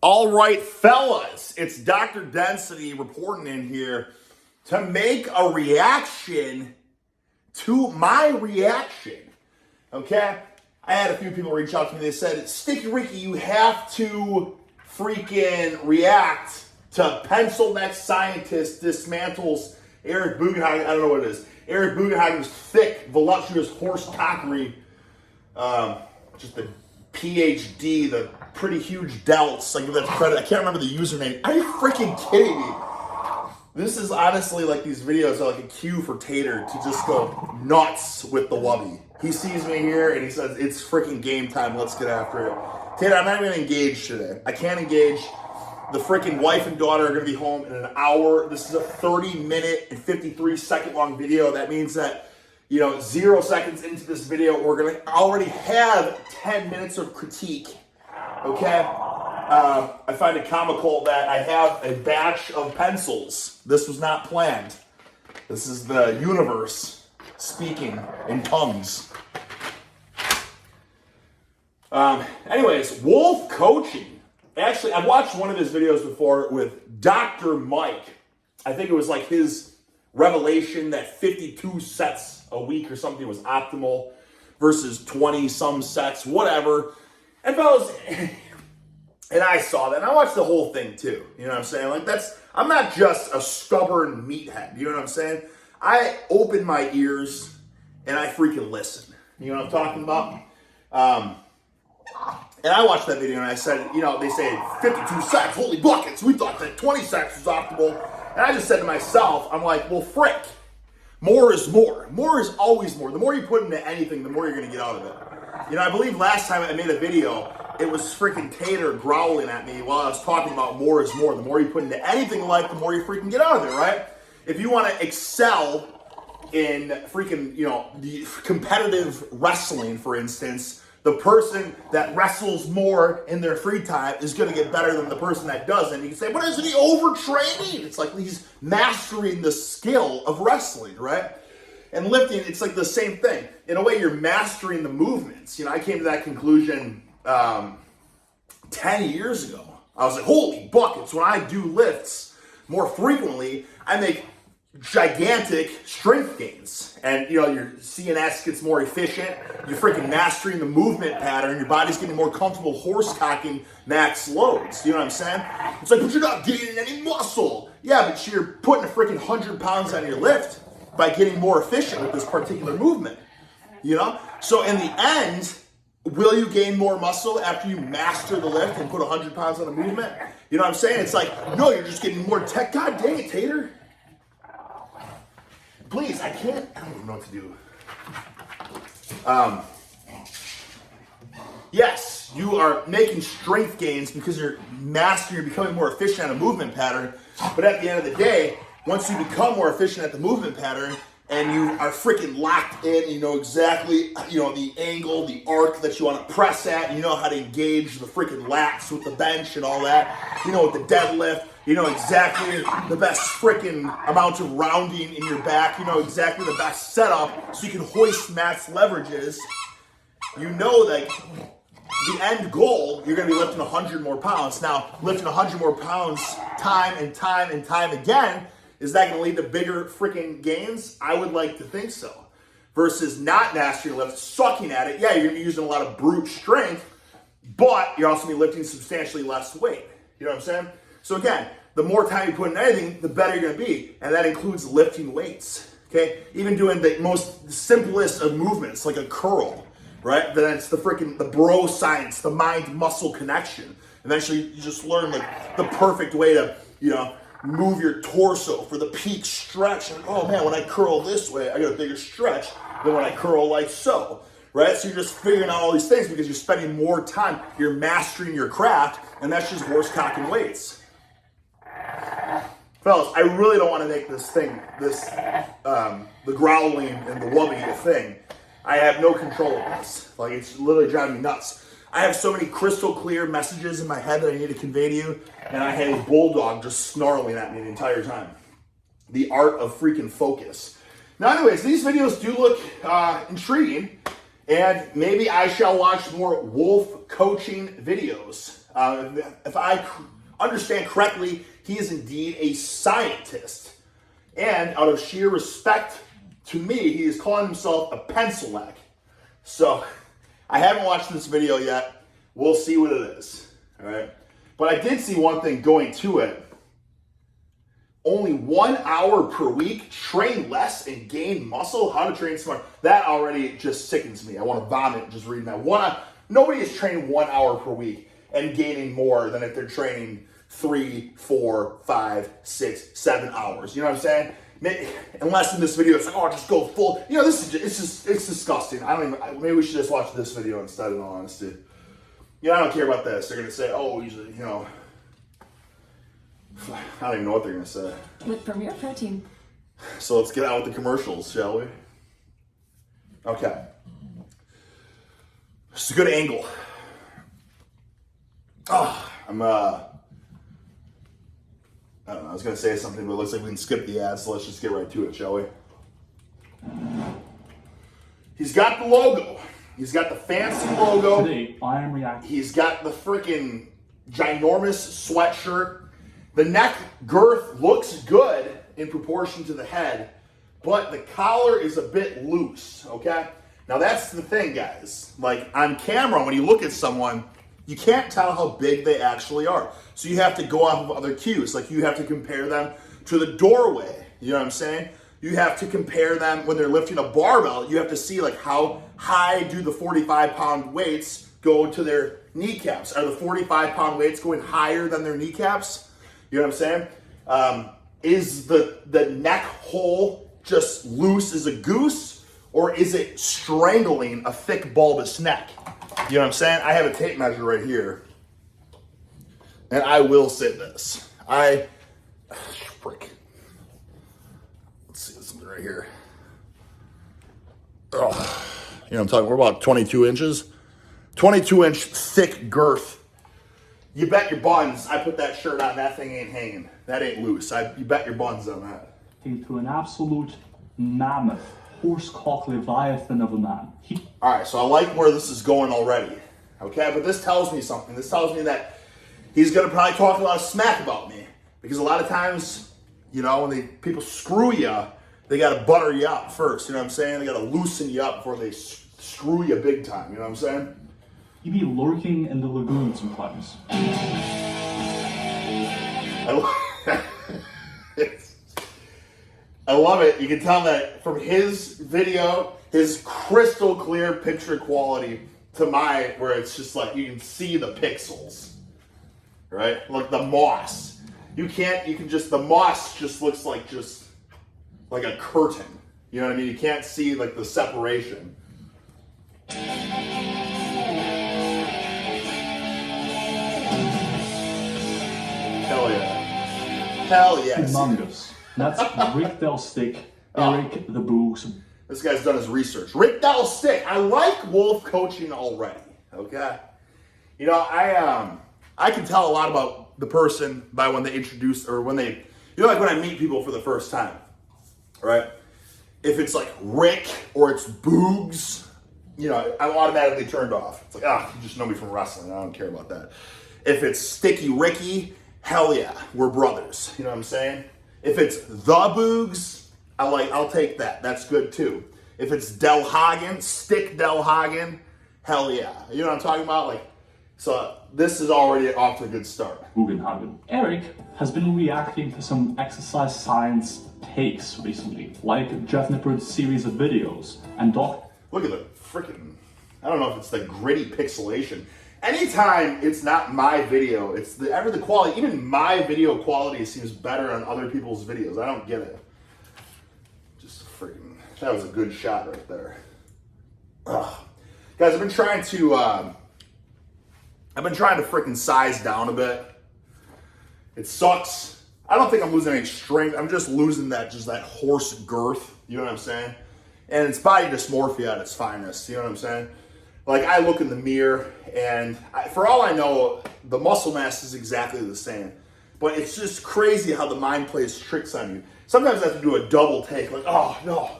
All right, fellas, it's Dr. Density reporting in here to make a reaction to my reaction. Okay? I had a few people reach out to me. They said, Sticky Ricky, you have to freaking react to pencil neck scientist dismantles Eric Bugenhagen. I don't know what it is. Eric Bugenhagen's thick, voluptuous horse cockery. Just the PhD, the pretty huge delts. I give that credit. I can't remember the username. Are you freaking kidding me? This is honestly like these videos are like a cue for Tater to just go nuts with the wubby. He sees me here and he says, it's freaking game time. Let's get after it. Tater, I'm not even engaged today. I can't engage. The freaking wife and daughter are going to be home in an hour. This is a 30-minute and 53-second long video. That means that 0 seconds into this video, we're going to already have 10 minutes of critique. Okay? I find it comical that I have a batch of pencils. This was not planned. This is the universe speaking in tongues. Anyways, Wolf coaching. Actually, I've watched one of his videos before with Dr. Mike. I think it was like his revelation that 52 sets a week or something was optimal versus 20 some sets, whatever. And fellas, and I saw that, and I watched the whole thing too. You know what I'm saying? Like I'm not just a stubborn meathead. You know what I'm saying? I open my ears and I freaking listen. You know what I'm talking about? And I watched that video and I said, they say 52 sets, holy buckets. We thought that 20 sets was optimal. And I just said to myself, I'm like, well, frick. More is more. More is always more. The more you put into anything, the more you're going to get out of it. I believe last time I made a video, it was freaking Tater growling at me while I was talking about more is more. The more you put into anything in life, the more you freaking get out of it, right? If you want to excel in freaking, the competitive wrestling, for instance, the person that wrestles more in their free time is going to get better than the person that doesn't. You can say, but isn't he overtraining? It's like he's mastering the skill of wrestling, right? And lifting, it's like the same thing. In a way, you're mastering the movements. I came to that conclusion 10 years ago. I was like, holy buckets, when I do lifts more frequently, I make gigantic strength gains. And, your CNS gets more efficient. You're freaking mastering the movement pattern. Your body's getting more comfortable horse cocking max loads. You know what I'm saying? It's like, but you're not gaining any muscle. Yeah, but you're putting a freaking 100 pounds on your lift by getting more efficient with this particular movement. So in the end, will you gain more muscle after you master the lift and put 100 pounds on the movement? You know what I'm saying? It's like, no, you're just getting more tech. God dang it, Tater. Please, I don't even know what to do. Yes, you are making strength gains because you're becoming more efficient at a movement pattern. But at the end of the day, once you become more efficient at the movement pattern and you are freaking locked in, you know exactly, the angle, the arc that you want to press at, you know how to engage the freaking lats with the bench and all that, with the deadlift. You know exactly the best freaking amount of rounding in your back. You know exactly the best setup so you can hoist max leverages. You know that the end goal, you're going to be lifting 100 more pounds. Now, lifting 100 more pounds time and time and time again, is that going to lead to bigger freaking gains? I would like to think so. Versus not mastering lift, sucking at it. Yeah, you're going to be using a lot of brute strength, but you're also going to be lifting substantially less weight. You know what I'm saying? So again, the more time you put in anything, the better you're going to be. And that includes lifting weights, okay? Even doing the most simplest of movements, like a curl, right? Then it's the bro science, the mind-muscle connection. Eventually, you just learn the perfect way to, move your torso for the peak stretch. And, oh man, when I curl this way, I get a bigger stretch than when I curl like so, right? So you're just figuring out all these things because you're spending more time. You're mastering your craft, and that's just horse cocking weights. Fellas, I really don't want to make the growling and the wubby a thing. I have no control of this. Like, it's literally driving me nuts. I have so many crystal clear messages in my head that I need to convey to you, and I had a bulldog just snarling at me the entire time. The art of freaking focus. Now, anyways, these videos do look intriguing, and maybe I shall watch more Wolf coaching videos. If I understand correctly, he is indeed a scientist. And out of sheer respect to me, he is calling himself a pencil neck. So I haven't watched this video yet. We'll see what it is. All right. But I did see one thing going to it. Only 1 hour per week, train less and gain muscle. How to train smart. That already just sickens me. I want to vomit just reading that. Nobody is training 1 hour per week and gaining more than if they're training 3, 4, 5, 6, 7 hours. You know what I'm saying? Unless in this video it's like, oh, just go full. You know, it's disgusting. Maybe we should just watch this video instead, in all honesty. You know, I don't care about this. They're going to say, oh, usually, you know, I don't even know what they're going to say. With Premier Protein. So let's get out with the commercials, shall we? Okay. It's a good angle. Oh, I don't know, I was going to say something, but it looks like we can skip the ads, so let's just get right to it, shall we? He's got the logo. He's got the fancy logo. Today, I am reacting. He's got the freaking ginormous sweatshirt. The neck girth looks good in proportion to the head, but the collar is a bit loose, okay? Now that's the thing, guys. Like on camera, when you look at someone, you can't tell how big they actually are. So you have to go off of other cues. Like you have to compare them to the doorway. You know what I'm saying? You have to compare them when they're lifting a barbell. You have to see like how high do the 45-pound weights go to their kneecaps. Are the 45-pound weights going higher than their kneecaps? You know what I'm saying? Is the neck hole just loose as a goose, or is it strangling a thick bulbous neck? You know what I'm saying? I have a tape measure right here. And I will say this. Frick. Let's see something right here. Oh, you know what I'm talking, we're about 22 inches. 22-inch thick girth. You bet your buns I put that shirt on, that thing ain't hanging. That ain't loose. You bet your buns on that. Into an absolute mammoth, horse-cock leviathan of a man. All right, so I like where this is going already. Okay, but this tells me something. This tells me that he's going to probably talk a lot of smack about me. Because a lot of times, you know, when people screw you, they got to butter you up first. You know what I'm saying? They got to loosen you up before they screw you big time. You know what I'm saying? You be lurking in the lagoon sometimes. I love it. You can tell that from his video, his crystal clear picture quality to mine, where it's just like you can see the pixels, right? Like the moss. The moss just looks like a curtain. You know what I mean? You can't see like the separation. Hell yeah. Hell yes. Humongous. That's Rick Del Stick, Eric the Boogs. This guy's done his research. Rick Del Stick. I like Wolf coaching already. Okay. You know, I can tell a lot about the person by when they introduce, or when they, you know, like when I meet people for the first time, right? If it's like Rick or it's Boogs, you know, I'm automatically turned off. It's like, you just know me from wrestling. I don't care about that. If it's Sticky Ricky, hell yeah, we're brothers. You know what I'm saying? If it's the Boogs, I'll take that. That's good too. If it's Del Hagen, Stick Del Hagen, hell yeah. You know what I'm talking about? Like, so this is already off to a good start. Bugenhagen. Eric has been reacting to some exercise science takes recently, like Jeff Nippard's series of videos, and Look at the freaking, I don't know if it's the gritty pixelation. Anytime it's not my video, it's the quality. Even my video quality seems better on other people's videos. I don't get it. Just freaking, that was a good shot right there. Ugh. Guys, I've been trying to freaking size down a bit. It sucks. I don't think I'm losing any strength. I'm just losing that horse girth. You know what I'm saying? And it's body dysmorphia at its finest. You know what I'm saying? Like, I look in the mirror, and for all I know, the muscle mass is exactly the same. But it's just crazy how the mind plays tricks on you. Sometimes I have to do a double take, like, oh, no.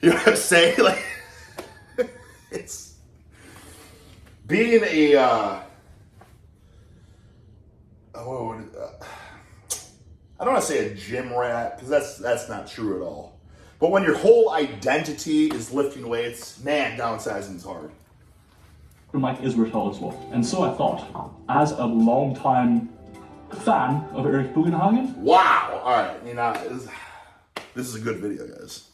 You know what I'm saying? Like, it's being a I don't want to say a gym rat, because that's not true at all. But when your whole identity is lifting weights, man, downsizing is hard. Mike is retired as well. And so I thought, as a long-time fan of Eric Bugenhagen. Wow! Alright, this is a good video, guys.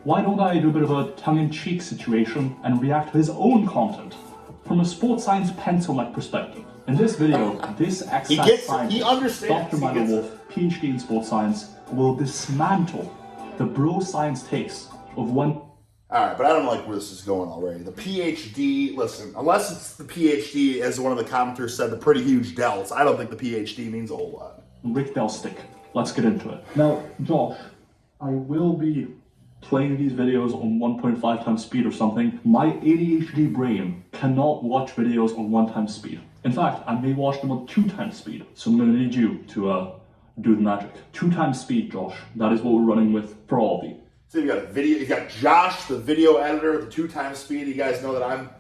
Why don't I do a bit of a tongue-in-cheek situation and react to his own content from a sports science pencil-like perspective? In this video, this exercise scientist, Dr. Michael Wolf, PhD in sports science, will dismantle the bro science takes of one. Alright, but I don't like where this is going already. The PhD, listen, unless it's the PhD, as one of the commenters said, the pretty huge delts, I don't think the PhD means a whole lot. Rick Bell stick. Let's get into it. Now, Josh, I will be playing these videos on 1.5 times speed or something. My ADHD brain cannot watch videos on 1 time speed. In fact, I may watch them on 2 times speed. So I'm gonna need you to do the magic. 2 times speed, Josh. That is what we're running with for all of you. So you got a video, you got Josh, the video editor, the 2 times speed. You guys know that I'm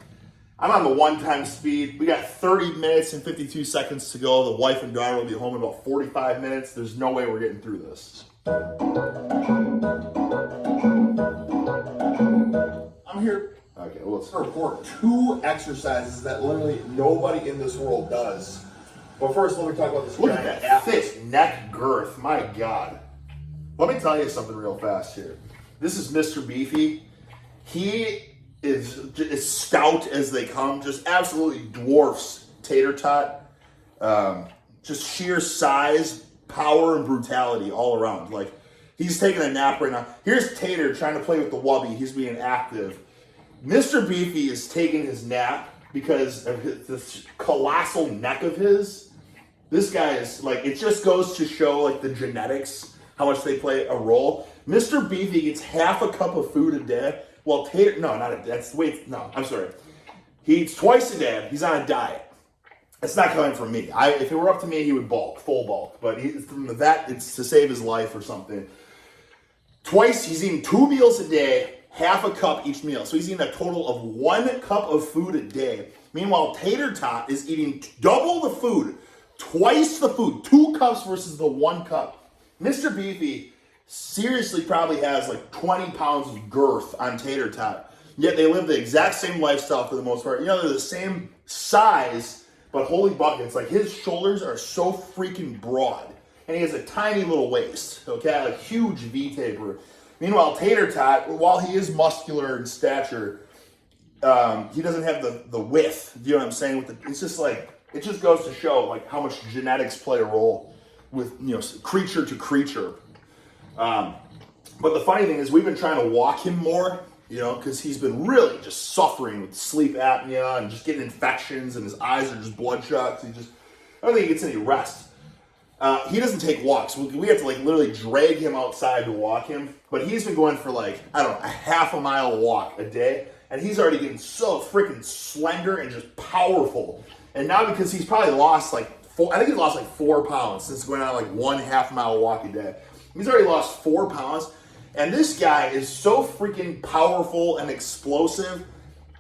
on the 1 time speed. We got 30 minutes and 52 seconds to go. The wife and daughter will be home in about 45 minutes. There's no way we're getting through this. I'm here. Okay, well, let's report 2 exercises that literally nobody in this world does. But first, let me talk about this. Look at that thick neck girth. My God. Let me tell you something real fast here. This is Mr. Beefy. He is as stout as they come. Just absolutely dwarfs Tater Tot. Just sheer size, power, and brutality all around. Like, he's taking a nap right now. Here's Tater trying to play with the wubby. He's being active. Mr. Beefy is taking his nap because of this colossal neck of his. This guy is, like, it just goes to show, like, the genetics, how much they play a role. Mr. Beefy gets half a cup of food a day, while Tater, I'm sorry. He eats twice a day. He's on a diet. It's not coming from me. If it were up to me, he would bulk, full bulk. But from the vet, it's to save his life or something. Twice, he's eating 2 meals a day, half a cup each meal. So he's eating a total of 1 cup of food a day. Meanwhile, Tater Tot is eating double the food, twice the food, 2 cups versus the 1 cup. Mr. Beefy seriously probably has like 20 pounds of girth on Tater Tot. Yet they live the exact same lifestyle for the most part. You know, they're the same size, but holy buckets, like his shoulders are so freaking broad. And he has a tiny little waist, okay? Like huge V-taper. Meanwhile, Tater Tot, while he is muscular in stature, he doesn't have the width. Do you know what I'm saying? It's just like, it just goes to show like how much genetics play a role with, you know, creature to creature. But the funny thing is we've been trying to walk him more, you know, because he's been really just suffering with sleep apnea and just getting infections, and his eyes are just bloodshot. I don't think he gets any rest. He doesn't take walks. We have to like literally drag him outside to walk him. But he's been going for like, I don't know, a half a mile walk a day. And he's already getting so freaking slender and just powerful. And now because he's probably lost like 4 pounds since going on like 1 half-mile walk a day. He's already lost 4 pounds. And this guy is so freaking powerful and explosive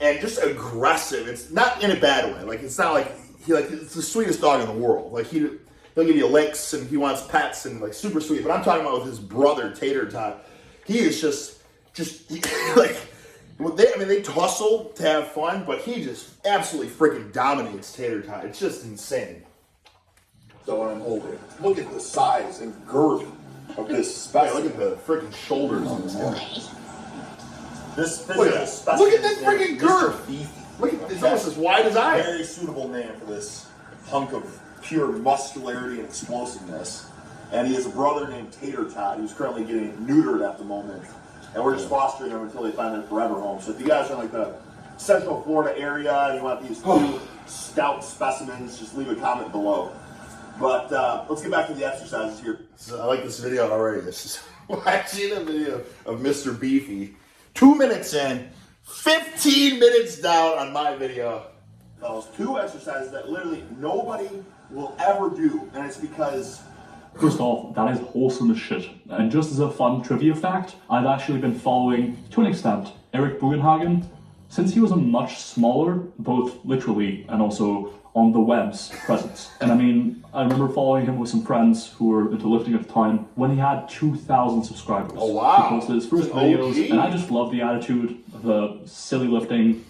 and just aggressive. It's not in a bad way. Like, it's not like, it's the sweetest dog in the world. Like, he'll give you licks and he wants pets and like super sweet. But I'm talking about with his brother, Tater Tot. He is just like, they tussle to have fun, but he just absolutely freaking dominates Tater Tot. It's just insane. So when I'm holding, look at the size and girth of this specimen. Look at the freaking shoulders on this guy. Look at this freaking girth. Look at this, almost as wide as I am. Very suitable name for this hunk of pure muscularity and explosiveness. And he has a brother named Tater Tot who's currently getting neutered at the moment. And we're just fostering him until they find their forever home. So if you guys are in like the Central Florida area and you want these 2 stout specimens, just leave a comment below. But let's get back to the exercises here. So I like this video already. This is watching a video of Mr. Beefy. 2 minutes in, 15 minutes down on my video. Those 2 exercises that literally nobody will ever do. And it's because... First off, that is wholesome as shit. And just as a fun trivia fact, I've actually been following, to an extent, Eric Bugenhagen since he was a much smaller, both literally and also on the web's presence. And I mean, I remember following him with some friends who were into lifting at the time when he had 2,000 subscribers. Oh, wow. He posted his first videos, and I just love the attitude, the silly lifting.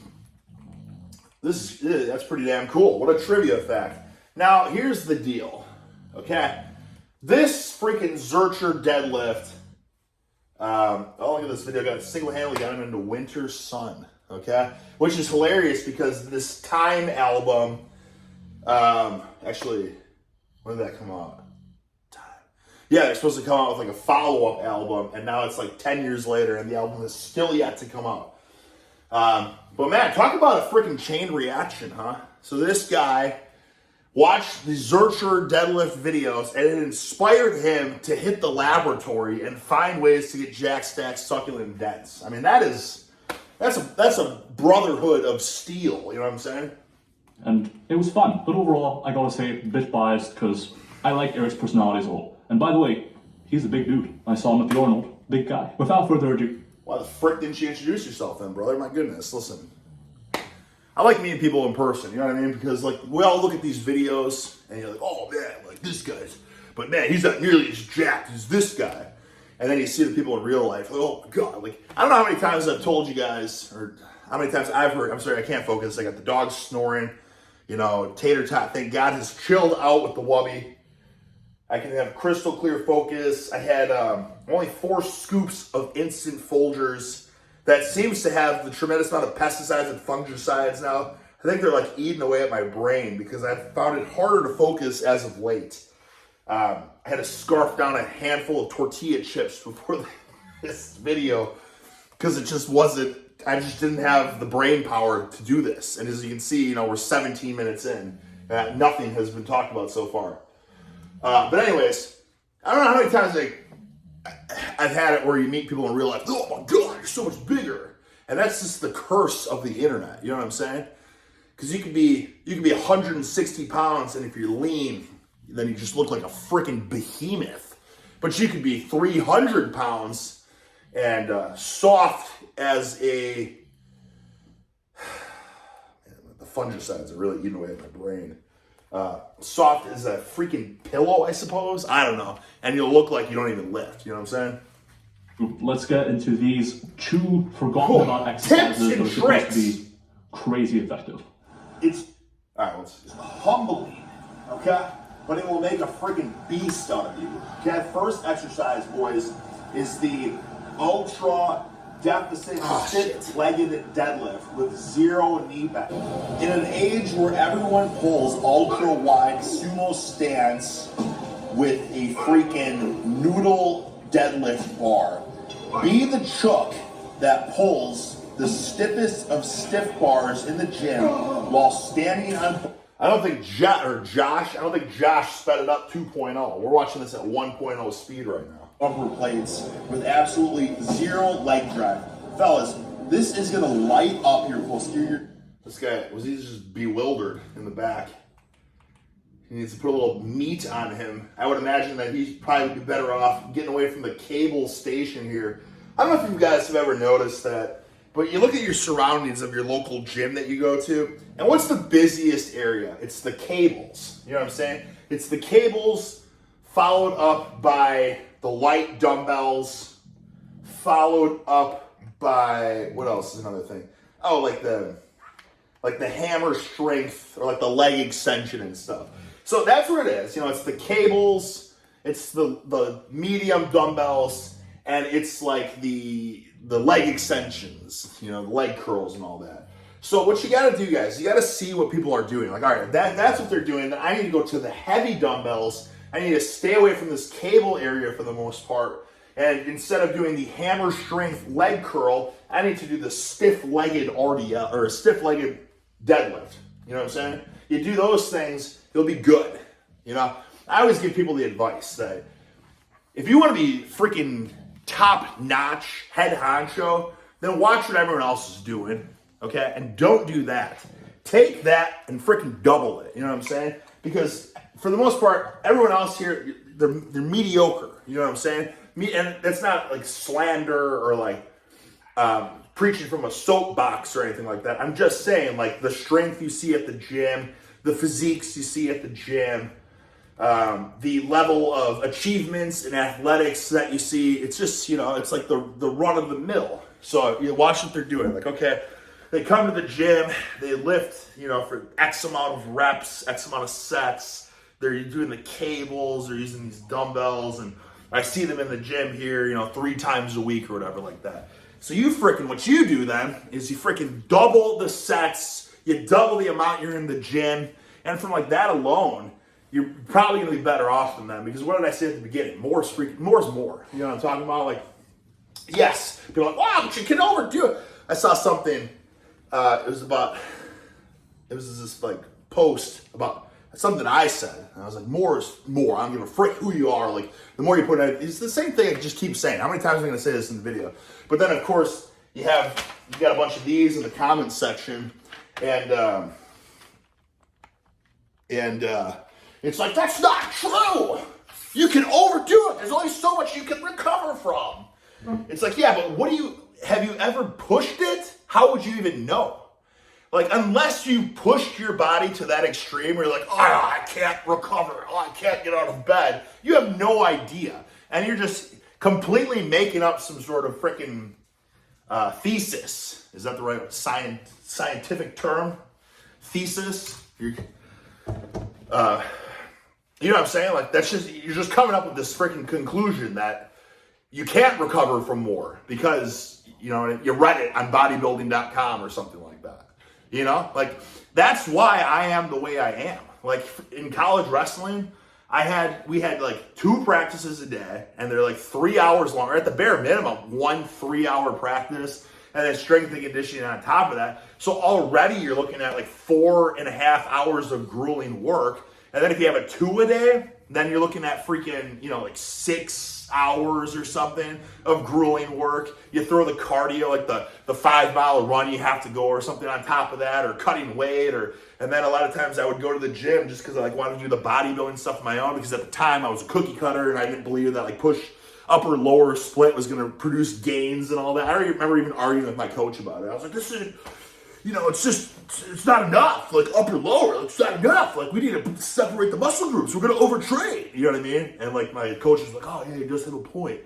That's pretty damn cool. What a trivia fact. Now, here's the deal, okay? This freaking Zercher deadlift, look at this video, single-handedly got him into Winter Sun, okay? Which is hilarious because this Time album, actually, when did that come out? Time. Yeah, they're supposed to come out with like a follow-up album, and now it's like 10 years later, and the album is still yet to come out. But man, talk about a freaking chain reaction, huh? So this guy watched the Zercher deadlift videos, and it inspired him to hit the laboratory and find ways to get jack, stack, succulent, and dense. I mean, that's a brotherhood of steel. You know what I'm saying? And it was fun, but overall, I gotta say, a bit biased because I like Eric's personality as a whole. And by the way, he's a big dude. I saw him at the Arnold, big guy. Without further ado. Why the frick didn't you introduce yourself then, brother? My goodness, listen. I like meeting people in person, you know what I mean? Because, like, we all look at these videos, and you're like, oh, man, like, this guy's, but, man, he's not nearly as jacked as this guy. And then you see the people in real life, like, oh, my God. Like, I don't know how many times I've told you guys, or how many times I've heard, I'm sorry, I can't focus. I got the dog snoring, you know, Tater Tot, thank God, has chilled out with the wubby. I can have crystal clear focus. I had only 4 scoops of instant Folgers. That seems to have the tremendous amount of pesticides and fungicides now. I think they're like eating away at my brain because I've found it harder to focus as of late. I had to scarf down a handful of tortilla chips before this video because it just wasn't, I just didn't have the brain power to do this. And as you can see, you know, we're 17 minutes in. Nothing has been talked about so far. But anyways, I don't know how many times I've had it where you meet people in real life. Oh my God, you're so much bigger, and that's just the curse of the internet. You know what I'm saying? Because you could be 160 pounds, and if you're lean, then you just look like a freaking behemoth. But you could be 300 pounds and soft as a. Man, the fungicides are really eating away at my brain. Soft as a freaking pillow, I suppose. I don't know. And you'll look like you don't even lift. You know what I'm saying? Let's get into these 2 forgotten about exercises that are supposed to be crazy effective. It's humbling, okay? But it will make a freaking beast out of you. Okay, first exercise, boys, is the ultra deficit stiff-legged deadlift with 0 knee bend. In an age where everyone pulls ultra-wide sumo stance with a freaking noodle deadlift bar, be the chook that pulls the stiffest of stiff bars in the gym while standing on. I don't think Josh sped it up 2.0. We're watching this at 1.0 speed right now. Upper plates with absolutely 0 leg drive. Fellas, this is gonna light up your posterior. This guy, he's just bewildered in the back. He needs to put a little meat on him. I would imagine that he'd probably be better off getting away from the cable station here. I don't know if you guys have ever noticed that, but you look at your surroundings of your local gym that you go to, and what's the busiest area? It's the cables. You know what I'm saying? It's the cables followed up by the light dumbbells, followed up by, what else is another thing? Oh, like the hammer strength or like the leg extension and stuff. So that's what it is. You know, it's the cables, it's the medium dumbbells, and it's like the leg extensions, you know, the leg curls and all that. So what you got to do, guys, you got to see what people are doing. Like, all right, that's what they're doing. Then I need to go to the heavy dumbbells. I need to stay away from this cable area for the most part. And instead of doing the hammer strength leg curl, I need to do the stiff-legged RDL or stiff-legged deadlift. You know what I'm saying? You do those things, you'll be good. You know, I always give people the advice that if you want to be freaking top-notch head honcho, then watch what everyone else is doing, okay? And don't do that. Take that and freaking double it. You know what I'm saying? Because for the most part, everyone else here, they're mediocre. You know what I'm saying? And that's not like slander or like preaching from a soapbox or anything like that. I'm just saying, like, the strength you see at the gym, the physiques you see at the gym, the level of achievements in athletics that you see, it's just, you know, it's like the run of the mill. So you watch what they're doing. Like, okay, they come to the gym, they lift, you know, for X amount of reps, X amount of sets. They're doing the cables, they're using these dumbbells, and I see them in the gym here, you know, 3 times a week or whatever like that. So what you do then is you freaking double the sets, you double the amount you're in the gym, and from like that alone, you're probably going to be better off than them. Because what did I say at the beginning? More is more. You know what I'm talking about? Like, yes. People are like, wow, but you can overdo it. I saw something, it was this like post about something I said. And I was like, more is more. I don't give a frick who you are. Like, the more you put in, it's the same thing I just keep saying. How many times am I going to say this in the video? But then, of course, you got a bunch of these in the comments section. And it's like, that's not true. You can overdo it. There's only so much you can recover from. It's like, yeah, but have you ever pushed it? How would you even know? Like, unless you pushed your body to that extreme where you're like, oh, I can't recover. Oh, I can't get out of bed. You have no idea. And you're just completely making up some sort of freaking thesis. Is that the right scientific term? Thesis? You know what I'm saying? Like, you're just coming up with this freaking conclusion that you can't recover from more because, you know, you read it on bodybuilding.com or something like that. You know, like, that's why I am the way I am. Like, in college wrestling, we had like 2 practices a day, and they're like 3 hours long, or at the bare minimum, 1 3-hour practice, and then strength and conditioning on top of that. So already you're looking at like 4.5 hours of grueling work. And then if you have a 2 a day, then you're looking at freaking, you know, like 6 hours or something of grueling work. You throw the cardio, like the 5-mile run you have to go or something on top of that, or cutting weight, and then a lot of times I would go to the gym just because I like wanted to do the bodybuilding stuff on my own, because at the time I was a cookie cutter and I didn't believe that like push upper lower split was going to produce gains and all that. I remember even arguing with my coach about it. I was like, this isn't, you know, it's not enough. Like, upper lower, it's not enough. Like, we need to separate the muscle groups. We're going to overtrain. You know what I mean? And like, my coach was like, oh yeah, you just have a point.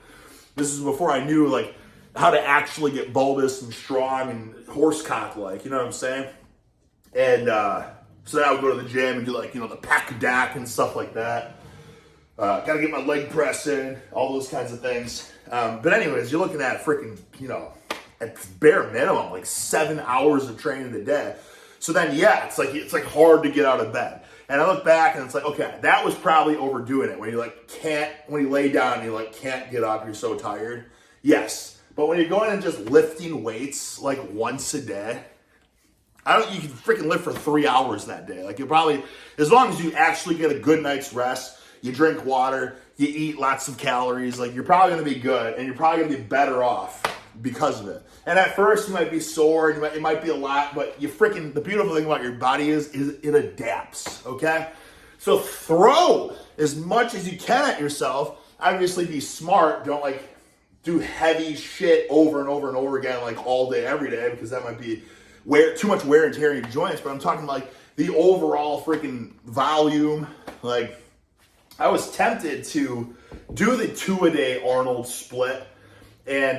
This is before I knew like how to actually get bulbous and strong and horsecock like, you know what I'm saying? And so then I would go to the gym and do like, you know, the pack-a-dack and stuff like that. Gotta get my leg press in, all those kinds of things. But anyways, you're looking at freaking, you know, at bare minimum, like 7 hours of training a day. So then, yeah, it's like hard to get out of bed. And I look back and it's like, okay, that was probably overdoing it. When when you lay down and you like can't get up, you're so tired. Yes. But when you're going and just lifting weights like once a day, you can freaking lift for 3 hours that day. Like, you probably, as long as you actually get a good night's rest, you drink water, you eat lots of calories, like, you're probably going to be good, and you're probably going to be better off because of it. And at first you might be sore, it might be a lot, but the beautiful thing about your body is it adapts, okay? So throw as much as you can at yourself. Obviously be smart. Don't like do heavy shit over and over and over again, like all day, every day, because that might be too much wear and tear in your joints. But I'm talking like the overall freaking volume. Like, I was tempted to do the 2-a-day Arnold split. And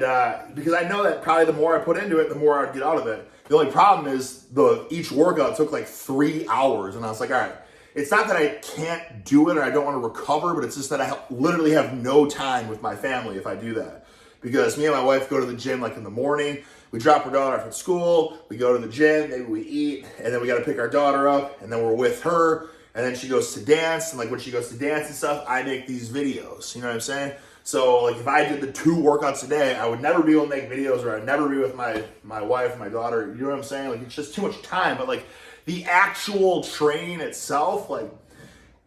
because I know that probably the more I put into it, the more I'd get out of it. The only problem is each workout took like 3 hours. And I was like, all right, it's not that I can't do it or I don't want to recover, but it's just that I literally have no time with my family if I do that. Because me and my wife go to the gym like in the morning. We drop our daughter off at school. We go to the gym. Maybe we eat. And then we got to pick our daughter up. And then we're with her. And then she goes to dance. And like when she goes to dance and stuff, I make these videos. You know what I'm saying? So like if I did the 2 workouts a day, I would never be able to make videos, or I'd never be with my wife, my daughter. You know what I'm saying? Like, it's just too much time. But like the actual training itself, like,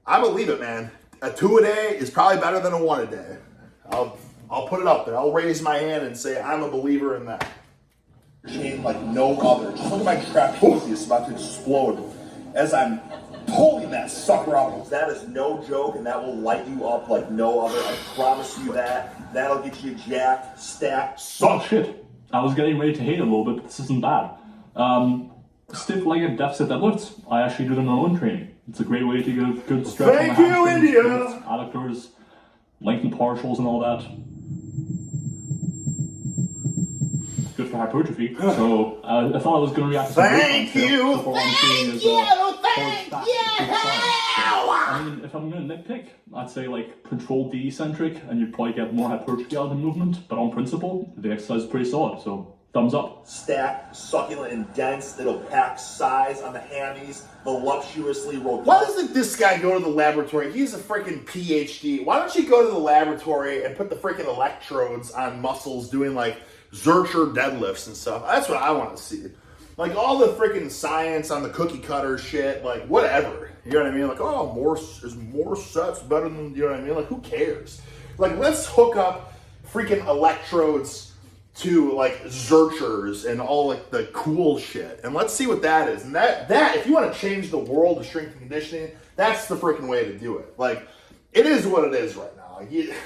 I believe it, man. A 2 a day is probably better than a 1 a day. I'll put it up there. I'll raise my hand and say I'm a believer in that. Chain like no other. Just look at my trapezius about to explode as I'm pulling that sucker out. That is no joke, and that will light you up like no other. I promise you that. That'll get you jacked, stacked. Oh shit! I was getting ready to hate it a little bit, but this isn't bad. Stiff legged deficit deadlifts, I actually do them in my own training. It's a great way to get a good stretch Thank on the you, hamstrings, India. glutes, adductors, lengthen partials and all that. Good for hypertrophy. So I thought I was going to react to some Thank you. Thank you. I mean, if I'm going to nitpick, I'd say like controlled D eccentric, and you'd probably get more hypertrophy out of the movement. But on principle, the exercise is pretty solid. So thumbs up. Stacked, succulent, and dense. It'll pack size on the hammies, voluptuously robust. Why doesn't this guy go to the laboratory? He's a freaking PhD. Why don't you go to the laboratory and put the freaking electrodes on muscles doing like Zercher deadlifts and stuff? That's what I want to see. Like all the freaking science on the cookie cutter shit, like whatever. You know what I mean? Like, oh, more sets better than, you know what I mean? Like, who cares? Like, let's hook up freaking electrodes to like Zerchers and all like the cool shit, and let's see what that is. And that if you want to change the world of strength and conditioning, that's the freaking way to do it. Like, it is what it is right now. Like, you know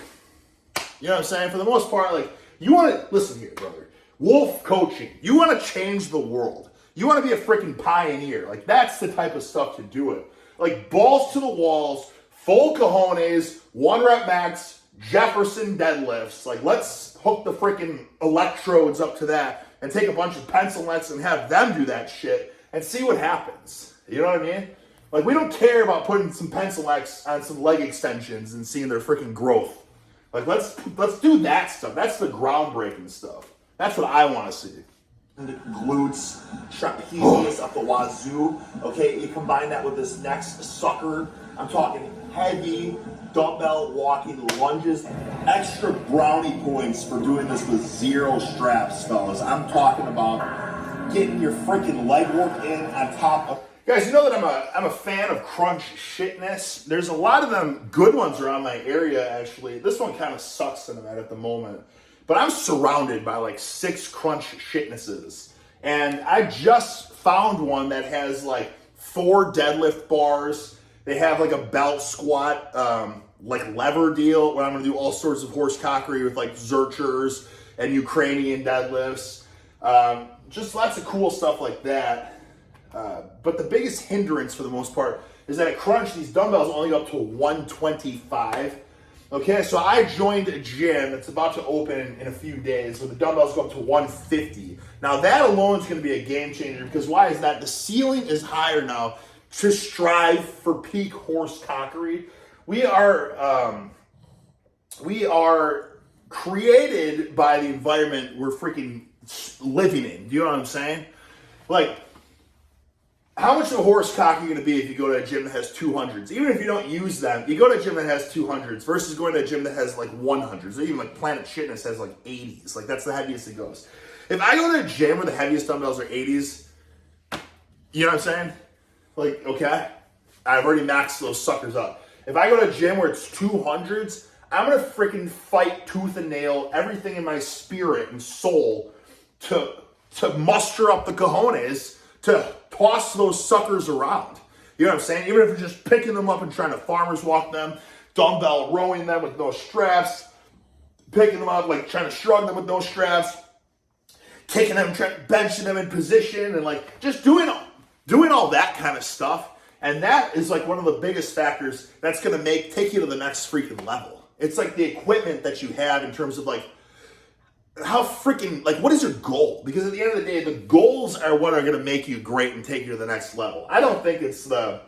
what I'm saying? For the most part, like, you want to listen here, brother. Wolf coaching. You want to change the world. You want to be a freaking pioneer. Like, that's the type of stuff to do it. Like, balls to the walls, full cojones, 1 rep max, Jefferson deadlifts. Like, let's hook the freaking electrodes up to that and take a bunch of pencil nets and have them do that shit and see what happens. You know what I mean? Like, we don't care about putting some pencil nets on some leg extensions and seeing their freaking growth. Like, let's do that stuff. That's the groundbreaking stuff. That's what I want to see. Glutes, trapezius up the wazoo. Okay, you combine that with this next sucker. I'm talking heavy dumbbell walking lunges. Extra brownie points for doing this with 0 straps, fellas. I'm talking about getting your freaking leg work in on top of. Guys, you know that I'm a fan of crunch shitness. There's a lot of them good ones around my area, actually. This one kind of sucks that I'm at the moment. But I'm surrounded by like 6 crunch shitnesses. And I just found one that has like 4 deadlift bars. They have like a belt squat, like lever deal where I'm gonna do all sorts of horse cockery with like Zerchers and Ukrainian deadlifts. Just lots of cool stuff like that. But the biggest hindrance for the most part is that at crunch, these dumbbells only go up to 125. Okay, so I joined a gym that's about to open in a few days where the dumbbells go up to 150. Now that alone is going to be a game changer because why is that? The ceiling is higher now to strive for peak horse cockery. We are created by the environment we're freaking living in. Do you know what I'm saying? Like, how much of a horse cock are you going to be if you go to a gym that has 200s? Even if you don't use them, you go to a gym that has 200s versus going to a gym that has like 100s. Or even like Planet Fitness has like 80s. Like, that's the heaviest it goes. If I go to a gym where the heaviest dumbbells are 80s, you know what I'm saying? Like, okay, I've already maxed those suckers up. If I go to a gym where it's 200s, I'm going to freaking fight tooth and nail everything in my spirit and soul to muster up the cojones to toss those suckers around. You know what I'm saying? Even if you're just picking them up and trying to farmer's walk them, dumbbell rowing them with no straps, picking them up, like trying to shrug them with no straps, taking them, benching them in position, and like just doing all that kind of stuff. And that is like one of the biggest factors that's going to take you to the next freaking level. It's like the equipment that you have in terms of like, how freaking, like, what is your goal? Because at the end of the day, the goals are what are going to make you great and take you to the next level. I don't think it's I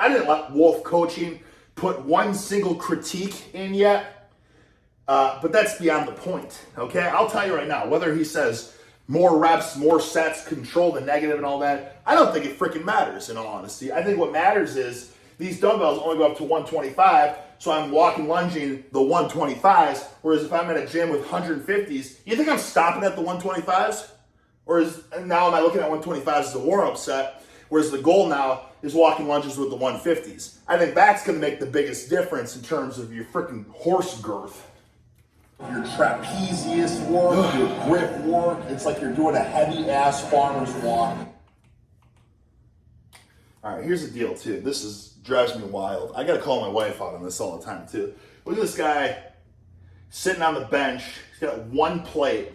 didn't let Wolf Coaching put one single critique in yet, but that's beyond the point, okay? I'll tell you right now, whether he says more reps, more sets, control the negative and all that, I don't think it freaking matters, in all honesty. I think what matters is these dumbbells only go up to 125, so I'm walking, lunging the 125s, whereas if I'm at a gym with 150s, you think I'm stopping at the 125s? Or now am I looking at 125s as a warm-up set, whereas the goal now is walking lunges with the 150s? I think that's going to make the biggest difference in terms of your freaking horse girth. Your trapezius work, your grip work, it's like you're doing a heavy-ass farmer's walk. All right, here's the deal, too. This drives me wild. I got to call my wife out on this all the time, too. Look at this guy sitting on the bench. He's got one plate,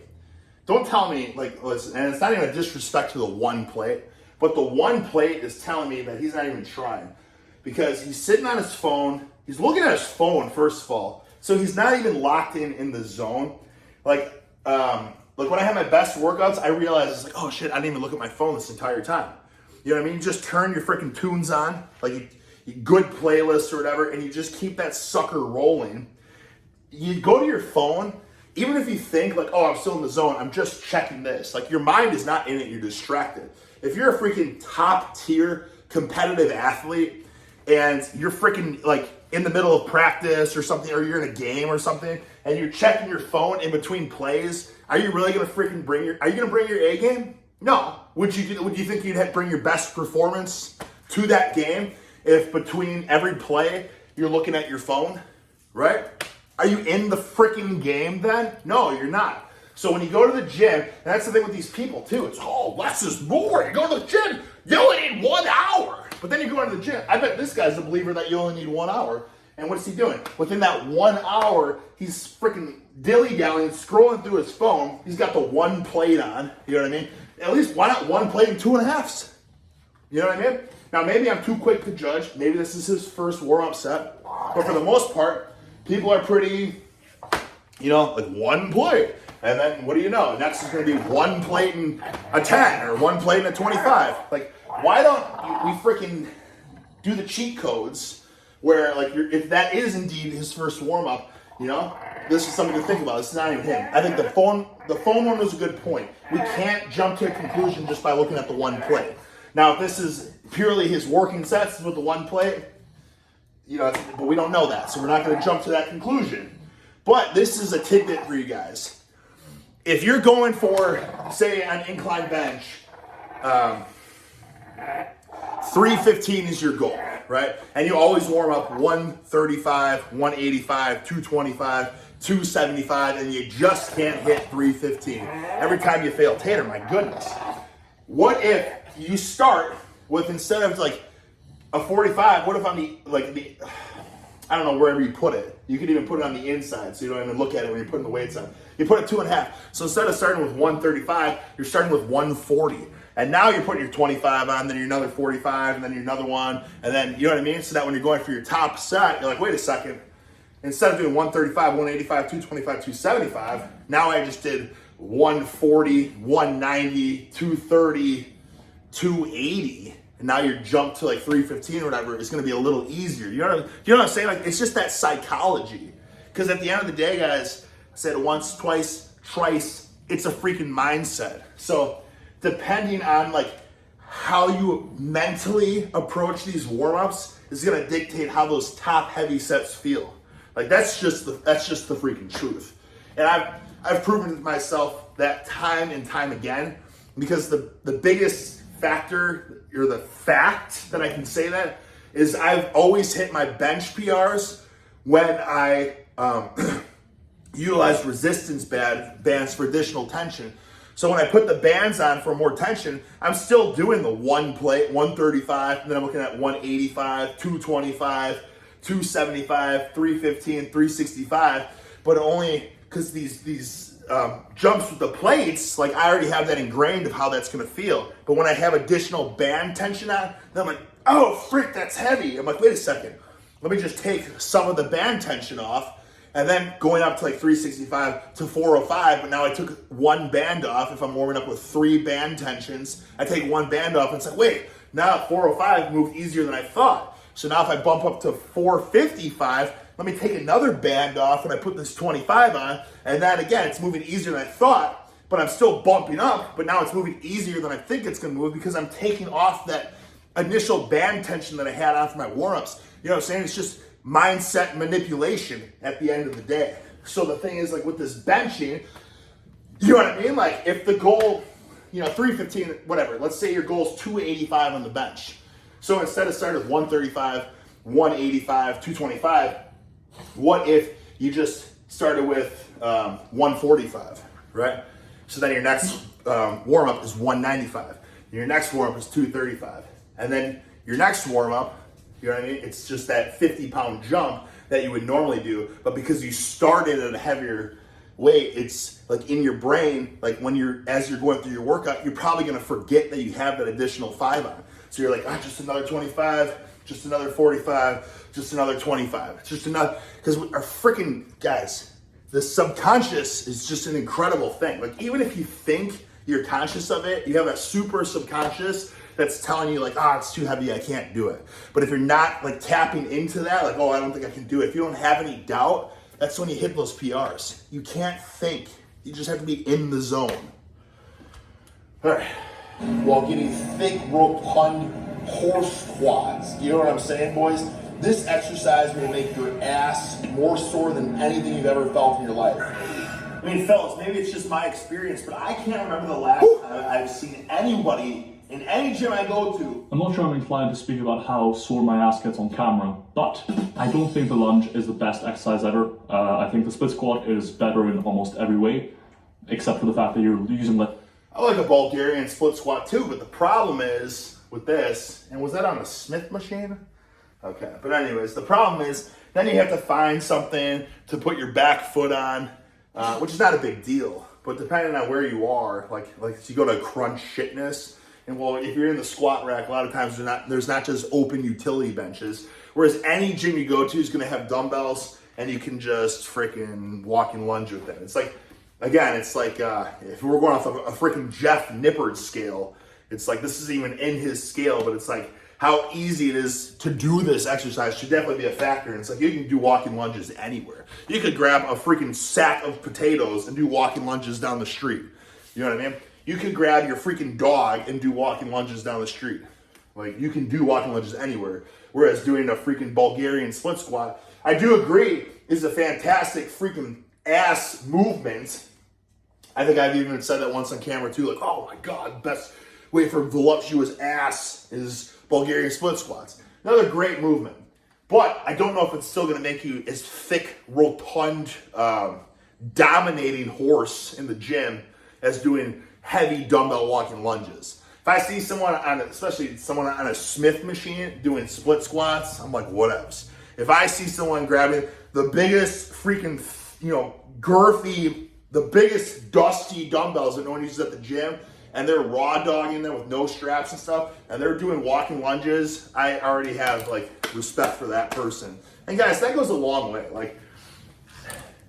don't tell me, like, listen, and it's not even a disrespect to the one plate, but the one plate is telling me that he's not even trying. Because he's sitting on his phone, he's looking at his phone, first of all, so he's not even locked in the zone. Like when I have my best workouts, I realize it's like, oh shit, I didn't even look at my phone this entire time. You know what I mean? You just turn your freaking tunes on, like you good playlists or whatever, and you just keep that sucker rolling. You go to your phone, even if you think like, oh, I'm still in the zone, I'm just checking this. Like your mind is not in it, you're distracted. If you're a freaking top tier competitive athlete and you're freaking like in the middle of practice or something, or you're in a game or something, and you're checking your phone in between plays, are you really gonna freaking bring your A game? No. Would you think you'd bring your best performance to that game if between every play you're looking at your phone, right? Are you in the freaking game then? No, you're not. So when you go to the gym, and that's the thing with these people too, it's, oh, less is more. You go to the gym, you only need 1 hour. But then you go into the gym, I bet this guy's a believer that you only need 1 hour. And what's he doing? Within that 1 hour, he's freaking dilly-dallying, scrolling through his phone. He's got the one plate on, you know what I mean? At least why not one plate and 2.5s? You know what I mean? Now maybe I'm too quick to judge. Maybe this is his first warm-up set. But for the most part, people are pretty, like one plate. And then what do you know? Next is going to be one plate and a 10 or one plate and a 25. Like, why don't we freaking do the cheat codes where, like, if that is indeed his first warm-up, this is something to think about. This is not even him. I think the phone one was a good point. We can't jump to a conclusion just by looking at the one plate. Now, if this is purely his working sets with the one plate, but we don't know that, so we're not going to jump to that conclusion. But this is a tidbit for you guys. If you're going for, say, an incline bench, 315 is your goal, right? And you always warm up 135, 185, 225, 275, and you just can't hit 315. Every time you fail Tater, my goodness. What if you start with, instead of like a 45, what if on the I don't know, wherever you put it. You could even put it on the inside, so you don't even look at it when you're putting the weights on. You put it 2.5. So instead of starting with 135, you're starting with 140. And now you're putting your 25 on, then your another 45, and then your another one, and then, you know what I mean? So that when you're going for your top set, you're like, wait a second. Instead of doing 135, 185, 225, 275, now I just did 140, 190, 230, 280. And now you're jumped to like 315 or whatever, it's going to be a little easier. You know what I'm saying? Like, it's just that psychology. Because at the end of the day, guys, I said it once, twice, thrice, it's a freaking mindset. So depending on like how you mentally approach these warm-ups is going to dictate how those top heavy sets feel. Like that's just the freaking truth. And I've proven to myself that time and time again, because the biggest factor, or the fact that I can say that, is I've always hit my bench PRs when I utilized resistance bands for additional tension. So when I put the bands on for more tension, I'm still doing the one plate, 135, and then I'm looking at 185, 225, 275, 315, 365, but only because these jumps with the plates, like I already have that ingrained of how that's going to feel. But when I have additional band tension on, then I'm like, oh, frick, that's heavy. I'm like, wait a second. Let me just take some of the band tension off, and then going up to like 365 to 405, but now I took one band off. If I'm warming up with 3 band tensions, I take one band off, and it's like, wait, now 405 moved easier than I thought. So now if I bump up to 455, let me take another band off and I put this 25 on, and then again, it's moving easier than I thought, but I'm still bumping up, but now it's moving easier than I think it's gonna move because I'm taking off that initial band tension that I had on for my warm-ups. You know what I'm saying? It's just mindset manipulation at the end of the day. So the thing is, like with this benching, you know what I mean? Like if the goal, 315, whatever, let's say your goal is 285 on the bench. So instead of starting with 135, 185, 225, what if you just started with 145, right? So then your next warm-up is 195. Your next warm-up is 235. And then your next warm-up, you know what I mean? It's just that 50-pound jump that you would normally do, but because you started at a heavier weight, it's like in your brain, like as you're going through your workout, you're probably gonna forget that you have that additional 5 on. So you're like, just another 25, just another 45, just another 25, just another, because our freaking guys, the subconscious is just an incredible thing. Like even if you think you're conscious of it, you have a super subconscious that's telling you like, it's too heavy, I can't do it. But if you're not like tapping into that, like, I don't think I can do it. If you don't have any doubt, that's when you hit those PRs. You can't think. You just have to be in the zone. All right. While getting thick, rotund horse quads. You know what I'm saying, boys? This exercise will make your ass more sore than anything you've ever felt in your life. I mean, fellas, maybe it's just my experience, but I can't remember the last time I've seen anybody in any gym I go to. I'm not sure I'm inclined to speak about how sore my ass gets on camera, but I don't think the lunge is the best exercise ever. I think the split squat is better in almost every way, except for the fact that you're using the... I like a Bulgarian split squat too, but the problem is with this, and was that on a Smith machine? Okay, but anyways, the problem is then you have to find something to put your back foot on, which is not a big deal, but depending on where you are, like if you go to Crunch Fitness, and well, if you're in the squat rack, a lot of times there's not just open utility benches, whereas any gym you go to is going to have dumbbells, and you can just freaking walk and lunge with them. It's like, again, it's like if we're going off of a freaking Jeff Nippard scale, it's like this isn't even in his scale, but it's like how easy it is to do this exercise should definitely be a factor. And it's like you can do walking lunges anywhere. You could grab a freaking sack of potatoes and do walking lunges down the street. You know what I mean? You could grab your freaking dog and do walking lunges down the street. Like you can do walking lunges anywhere. Whereas doing a freaking Bulgarian split squat, I do agree, is a fantastic freaking ass movement. I think I've even said that once on camera too, like, oh my God, best way for voluptuous ass is Bulgarian split squats. Another great movement. But I don't know if it's still gonna make you as thick, rotund, dominating horse in the gym as doing heavy dumbbell walking lunges. If I see someone especially someone on a Smith machine doing split squats, I'm like, whatevs. If I see someone grabbing the biggest freaking, girthy, the biggest dusty dumbbells that no one uses at the gym, and they're raw dogging them with no straps and stuff, and they're doing walking lunges, I already have like respect for that person. And guys, that goes a long way. Like,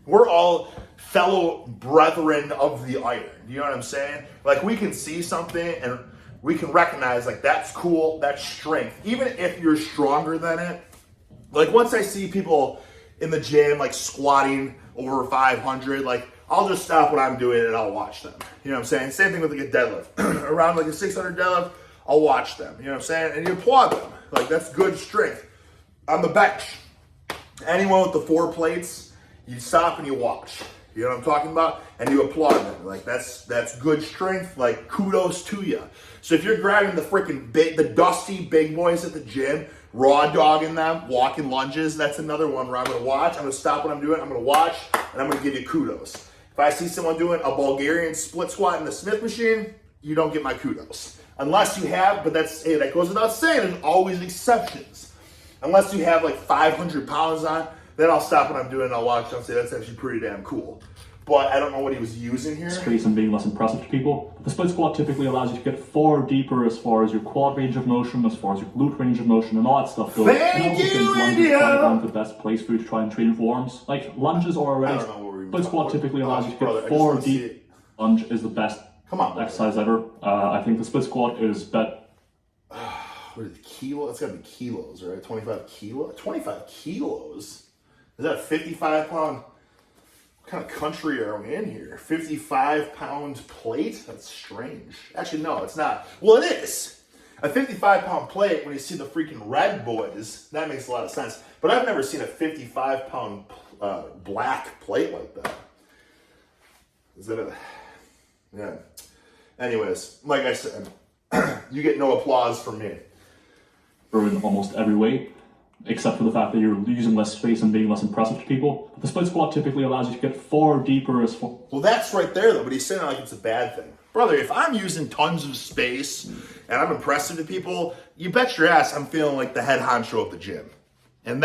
we're all fellow brethren of the iron. You know what I'm saying? Like, we can see something and we can recognize like that's cool, that's strength. Even if you're stronger than it. Like once I see people in the gym like squatting over 500, like I'll just stop what I'm doing and I'll watch them. You know what I'm saying? Same thing with like a deadlift. Around like a 600 deadlift, I'll watch them. You know what I'm saying? And you applaud them. Like that's good strength. On the bench, anyone with the 4 plates, you stop and you watch. You know what I'm talking about? And you applaud them. Like that's good strength. Like kudos to you. So if you're grabbing the freaking the dusty big boys at the gym, raw dogging them, walking lunges, that's another one where I'm gonna watch. I'm gonna stop what I'm doing. I'm gonna watch, and I'm gonna give you kudos. If I see someone doing a Bulgarian split squat in the Smith machine, you don't get my kudos. Unless you have, but that goes without saying, there's always exceptions. Unless you have like 500 pounds on, then I'll stop what I'm doing and I'll watch and I'll say that's actually pretty damn cool. But I don't know what he was using here. Space and being less impressive to people. The split squat typically allows you to get far deeper as far as your quad range of motion, as far as your glute range of motion, and all that stuff goes. Thank you, India! One of the best place for you to try and train forms. Like lunges are already. I don't know what we're even Split squat talking typically about. allows you to Brother, get I just far wanna see deep. it. Lunge is the best Come on, brother. exercise ever. I think the split squat is better. What is it, kilo? It's gotta be kilos, right? 25 kilos? 25 kilos? Is that a 55 pound? What kind of country are we in here? 55 pound plate? That's strange. Actually, no, it's not. Well, it is. A 55 pound plate, when you see the freaking red boys, that makes a lot of sense. But I've never seen a 55 pound black plate like that. Is that a... Yeah. Anyways, like I said, you get no applause from me. In almost every way, except for the fact that you're using less space and being less impressive to people. The split squat typically allows you to get far deeper as far... Well, that's right there, though, but he's saying it like it's a bad thing. Brother, if I'm using tons of space and I'm impressive to people, you bet your ass I'm feeling like the head honcho of the gym. And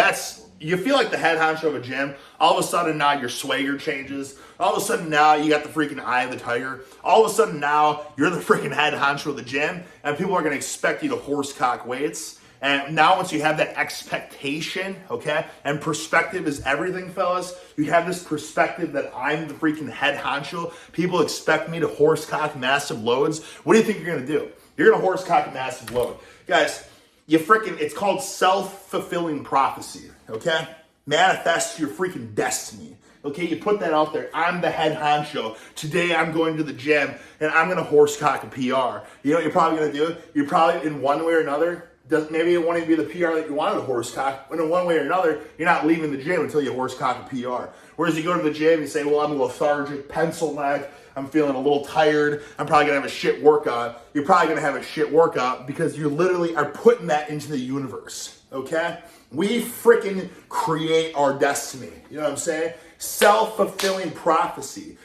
you feel like the head honcho of a gym. All of a sudden now your swagger changes. All of a sudden now you got the freaking eye of the tiger. All of a sudden now you're the freaking head honcho of the gym, and people are going to expect you to horsecock weights. And now once you have that expectation, okay, and perspective is everything, fellas. You have this perspective that I'm the freaking head honcho. People expect me to horsecock massive loads. What do you think you're going to do? You're going to horsecock a massive load. Guys, it's called self-fulfilling prophecy, okay? Manifest your freaking destiny. Okay, you put that out there. I'm the head honcho. Today I'm going to the gym and I'm going to horsecock a PR. You know what you're probably going to do? You're probably, in one way or another, maybe it won't even be the PR that you wanted to horsecock, but in one way or another, you're not leaving the gym until you horsecock a PR. Whereas you go to the gym and you say, well, I'm lethargic, pencil neck, I'm feeling a little tired, I'm probably going to have a shit workout. You're probably going to have a shit workout because you literally are putting that into the universe, okay? We freaking create our destiny. You know what I'm saying? Self-fulfilling prophecy.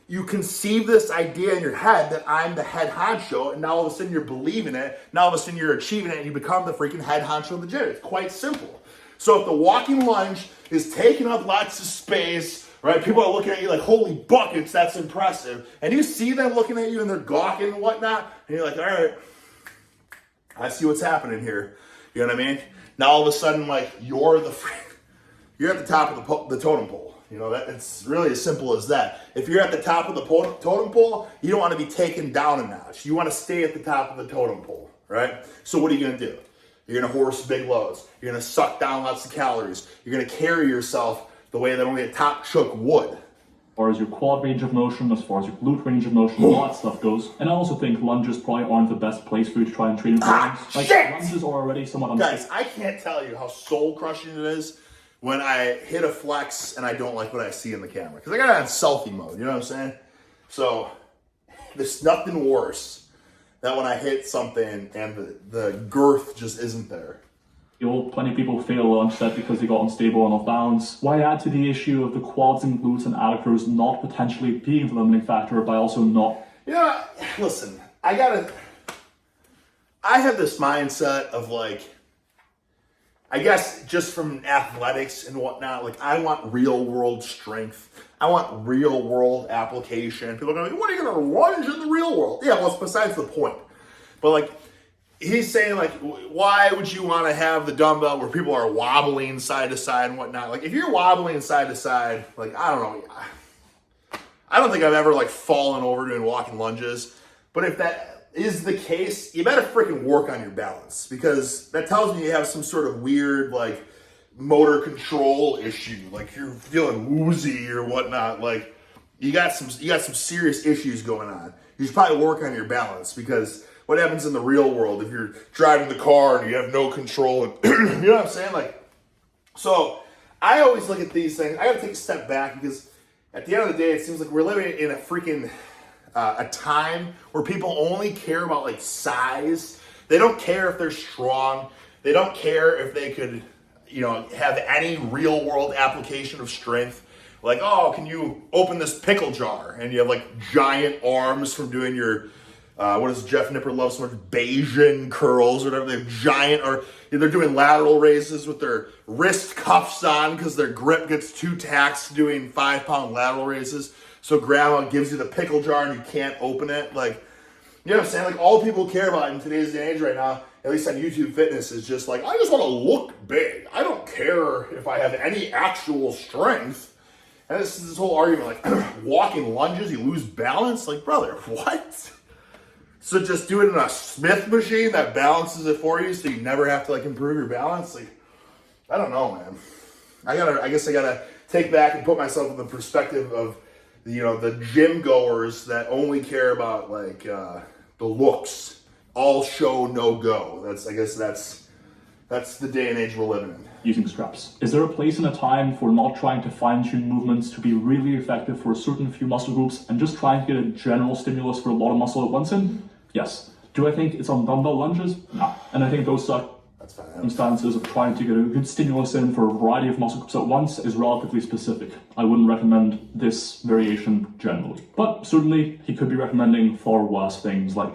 You conceive this idea in your head that I'm the head honcho, and now all of a sudden you're believing it. Now all of a sudden you're achieving it, and you become the freaking head honcho of the gym. It's quite simple. So if the walking lunge is taking up lots of space, right? People are looking at you like, holy buckets, that's impressive. And you see them looking at you and they're gawking and whatnot, and you're like, all right, I see what's happening here. You know what I mean? Now all of a sudden, like, you're at the top of the totem pole. You know, it's really as simple as that. If you're at the top of the totem pole, you don't want to be taken down a notch. You want to stay at the top of the totem pole, right? So what are you going to do? You're going to horse big loads. You're going to suck down lots of calories. You're going to carry yourself the way that only a top chook would. As far as your quad range of motion, as far as your glute range of motion, all that stuff goes. And I also think lunges probably aren't the best place for you to try and train for things. Like, shit! lunges are already somewhat Guys, I can't tell you how soul crushing it is when I hit a flex and I don't like what I see in the camera. Because I got it on selfie mode, you know what I'm saying? So there's nothing worse than when I hit something and the girth just isn't there. Plenty of people fail a lunge set because they got unstable and off balance. Why add to the issue of the quads and glutes and adductors not potentially being the limiting factor by also not... Yeah, listen, I have this mindset of like, I guess just from athletics and whatnot, like I want real world strength. I want real world application. People are going to be, what are you going to lunge in the real world? Yeah, well, it's besides the point. But like, he's saying like, why would you want to have the dumbbell where people are wobbling side to side and whatnot? Like if you're wobbling side to side, like, I don't know. I don't think I've ever like fallen over doing walking lunges. But if that is the case, you better freaking work on your balance, because that tells me you have some sort of weird like motor control issue, like you're feeling woozy or whatnot. Like you got some serious issues going on. You should probably work on your balance, because what happens in the real world if you're driving the car and you have no control and you know what I'm saying? Like, so I always look at these things. I got to take a step back, because at the end of the day, it seems like we're living in a freaking a time where people only care about like size. They don't care if they're strong. They don't care if they could, you know, have any real world application of strength. Like, oh, can you open this pickle jar? And you have like giant arms from doing your, what does Jeff Nipper love so much? Bayesian curls or whatever. They have giant, or they're doing lateral raises with their wrist cuffs on because their grip gets too taxed doing 5-pound lateral raises. So grandma gives you the pickle jar and you can't open it. Like, you know what I'm saying? Like, all people care about in today's day and age right now, at least on YouTube Fitness, is just like, I just want to look big. I don't care if I have any actual strength. And this is this whole argument, like, walking lunges, you lose balance. Like, brother, what? So just do it in a Smith machine that balances it for you so you never have to, like, improve your balance? Like, I don't know, man. I guess I gotta take back and put myself in the perspective of, you know, the gym goers that only care about like the looks, all show, no go. I guess that's the day and age we're living in. Using straps. Is there a place and a time for not trying to fine-tune movements to be really effective for a certain few muscle groups and just trying to get a general stimulus for a lot of muscle at once in? Yes. Do I think it's on dumbbell lunges? No. And I think those circumstances of trying to get a good stimulus in for a variety of muscle groups at once is relatively specific. I wouldn't recommend this variation generally. But certainly, he could be recommending far worse things like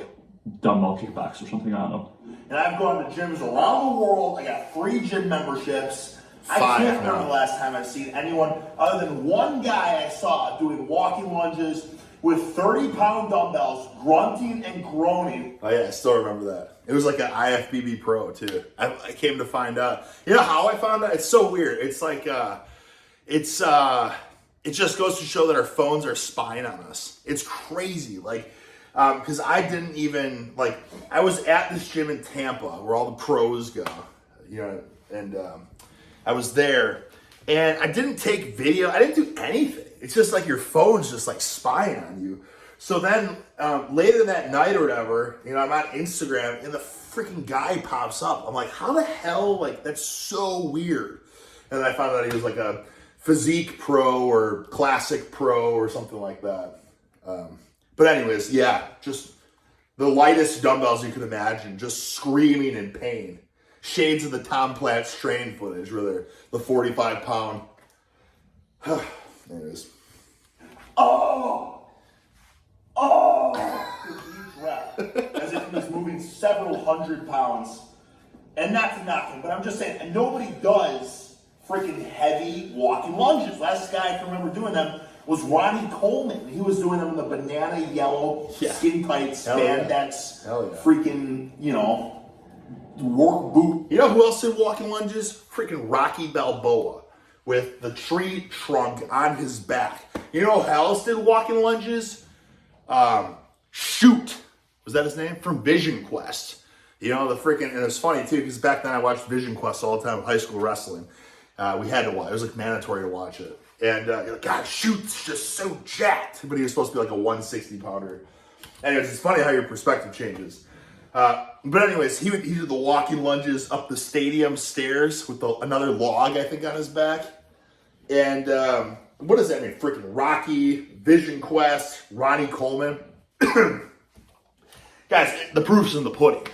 dumbbell kickbacks or something, I don't know. And I've gone to gyms around the world. I got 3 gym memberships. I 5 can't remember now. the last time I've seen anyone other than one guy I saw doing walking lunges with 30-pound dumbbells, grunting and groaning. Oh yeah, I still remember that. It was like an IFBB Pro too. I came to find out. You know how I found out? It's so weird. It's like it just goes to show that our phones are spying on us. It's crazy. Like, because I didn't even I was at this gym in Tampa where all the pros go, you know, and I was there, and I didn't take video. I didn't do anything. It's just like your phone's just like spying on you. So then later that night or whatever, you know, I'm on Instagram and the freaking guy pops up. I'm like, how the hell? Like, that's so weird. And then I found out he was like a physique pro or classic pro or something like that. But anyways, yeah, just the lightest dumbbells you could imagine, just screaming in pain. Shades of the Tom Platt strain footage, where they're the 45-pound. Anyways. Oh, deep breath, as if he was moving several hundred pounds. And not to knock him, but I'm just saying, and nobody does freaking heavy walking lunges. Last guy I can remember doing them was Ronnie Coleman. He was doing them in the banana yellow skin tight spandex, freaking, you know, work boot. You know who else did walking lunges? Freaking Rocky Balboa with the tree trunk on his back. You know who else did walking lunges? Shoot. Was that his name? From Vision Quest. You know, the freaking, and it's funny too, because back then I watched Vision Quest all the time with high school wrestling. We had to watch, it was like mandatory to watch it. And you're like, God, Shoot's just so jacked. But he was supposed to be like a 160 pounder. Anyways, it's funny how your perspective changes. But anyways, he did the walking lunges up the stadium stairs with another log, I think, on his back. And what does that mean? Freaking Rocky, Vision Quest, Ronnie Coleman. Guys, the proof's in the pudding.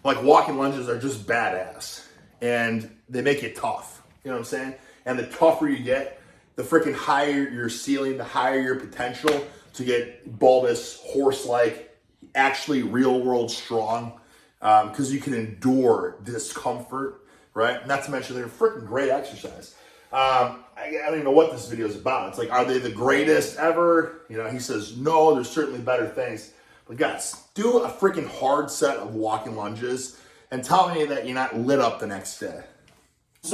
Like, walking lunges are just badass. And they make it tough. You know what I'm saying? And the tougher you get, the freaking higher your ceiling, the higher your potential to get bulbous, horse-like, actually real-world strong. Because you can endure discomfort, right? Not to mention they're freaking great exercise. I don't even know what this video is about. It's like, are they the greatest ever? You know, he says, no, there's certainly better things. But guys, do a freaking hard set of walking lunges and tell me that you're not lit up the next day.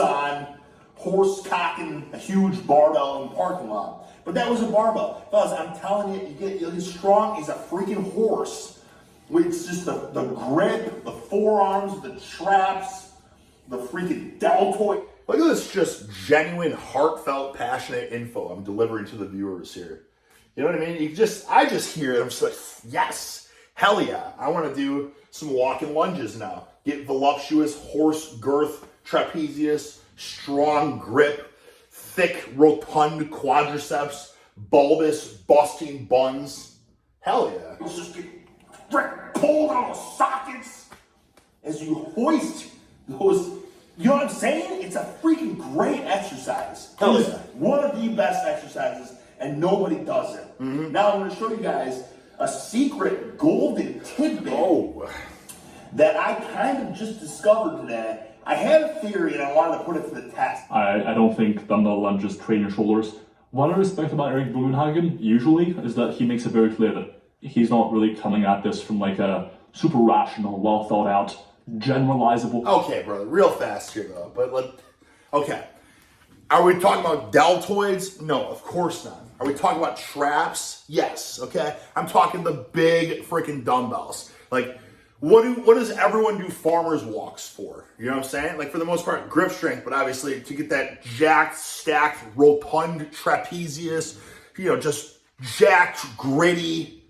On horse cocking a huge barbell in the parking lot. But that was a barbell. Fellas, I'm telling you, you get as strong as a freaking horse. It's just the grip, the forearms, the traps, the freaking deltoid. Look at this just genuine, heartfelt, passionate info I'm delivering to the viewers here. You know what I mean? I just hear it. I'm just like, yes, hell yeah. I want to do some walking lunges now. Get voluptuous, horse girth, trapezius, strong grip, thick, rotund quadriceps, bulbous, busting buns. Hell yeah. Let's just get pulled on the sockets as you hoist those. You know what I'm saying? It's a freaking great exercise. Hell It is yeah. one of the best exercises, and nobody does it. Mm-hmm. Now I'm going to show you guys a secret golden tidbit that I kind of just discovered today. I had a theory, and I wanted to put it to the test. I don't think dumbbell lunges train your shoulders. What I respect about Eric Bugenhagen, usually, is that he makes it very clear that he's not really coming at this from like a super rational, well thought out, generalizable. Okay, brother, real fast here though. But okay. Are we talking about deltoids? No, of course not. Are we talking about traps? Yes, okay? I'm talking the big freaking dumbbells. Like, what does everyone do farmer's walks for? You know what I'm saying? Like, for the most part, grip strength, but obviously to get that jacked, stacked, rotund, trapezius, you know, just jacked, gritty,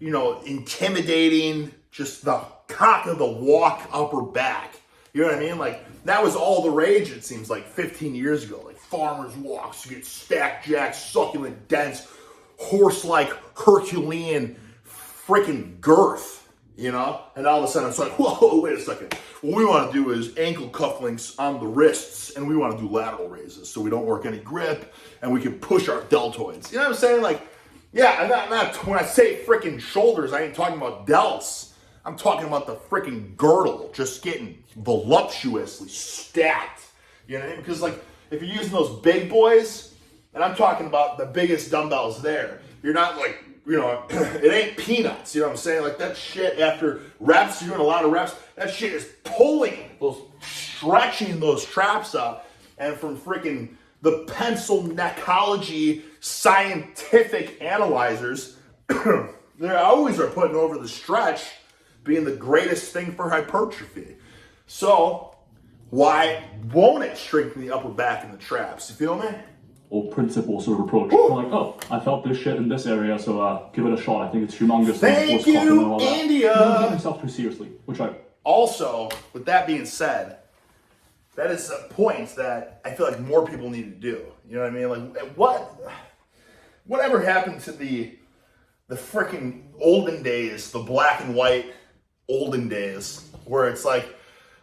you know, intimidating, just the cock of the walk upper back. You know what I mean? Like, that was all the rage, it seems like, 15 years ago. Like, farmer's walks, you get stacked, jacked, succulent, dense, horse-like, Herculean, freaking girth. You know? And all of a sudden it's like, whoa, wait a second. What we want to do is ankle cufflinks on the wrists, and we want to do lateral raises so we don't work any grip, and we can push our deltoids. You know what I'm saying? Like, yeah, I'm not when I say freaking shoulders, I ain't talking about delts. I'm talking about the freaking girdle just getting voluptuously stacked. You know what I mean? Because like, if you're using those big boys, and I'm talking about the biggest dumbbells there, you're not like, you know, it ain't peanuts, you know what I'm saying? Like that shit after reps, you're doing a lot of reps, that shit is pulling those, stretching those traps up. And from freaking the pencil neckology scientific analyzers, they always are putting over the stretch being the greatest thing for hypertrophy. So why won't it strengthen the upper back and the traps? You feel me? Or principle sort of approach. Like, oh, I felt this shit in this area, so give it a shot. I think it's humongous. Thank you, India. Don't take yourself too seriously, which I... Also, with that being said, that is a point that I feel like more people need to do. You know what I mean? Like, whatever happened to the freaking olden days, the black and white olden days, where it's like,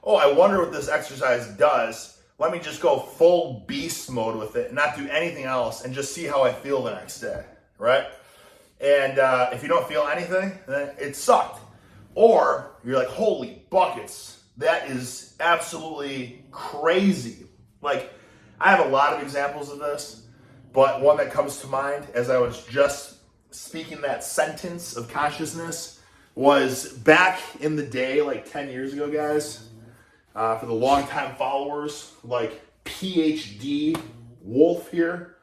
oh, I wonder what this exercise does. Let me just go full beast mode with it and not do anything else and just see how I feel the next day, right? And if you don't feel anything, then it sucked. Or you're like, holy buckets, that is absolutely crazy. Like, I have a lot of examples of this, but one that comes to mind as I was just speaking that sentence of consciousness was back in the day, like 10 years ago, guys. For the longtime followers, like PhD Wolf here,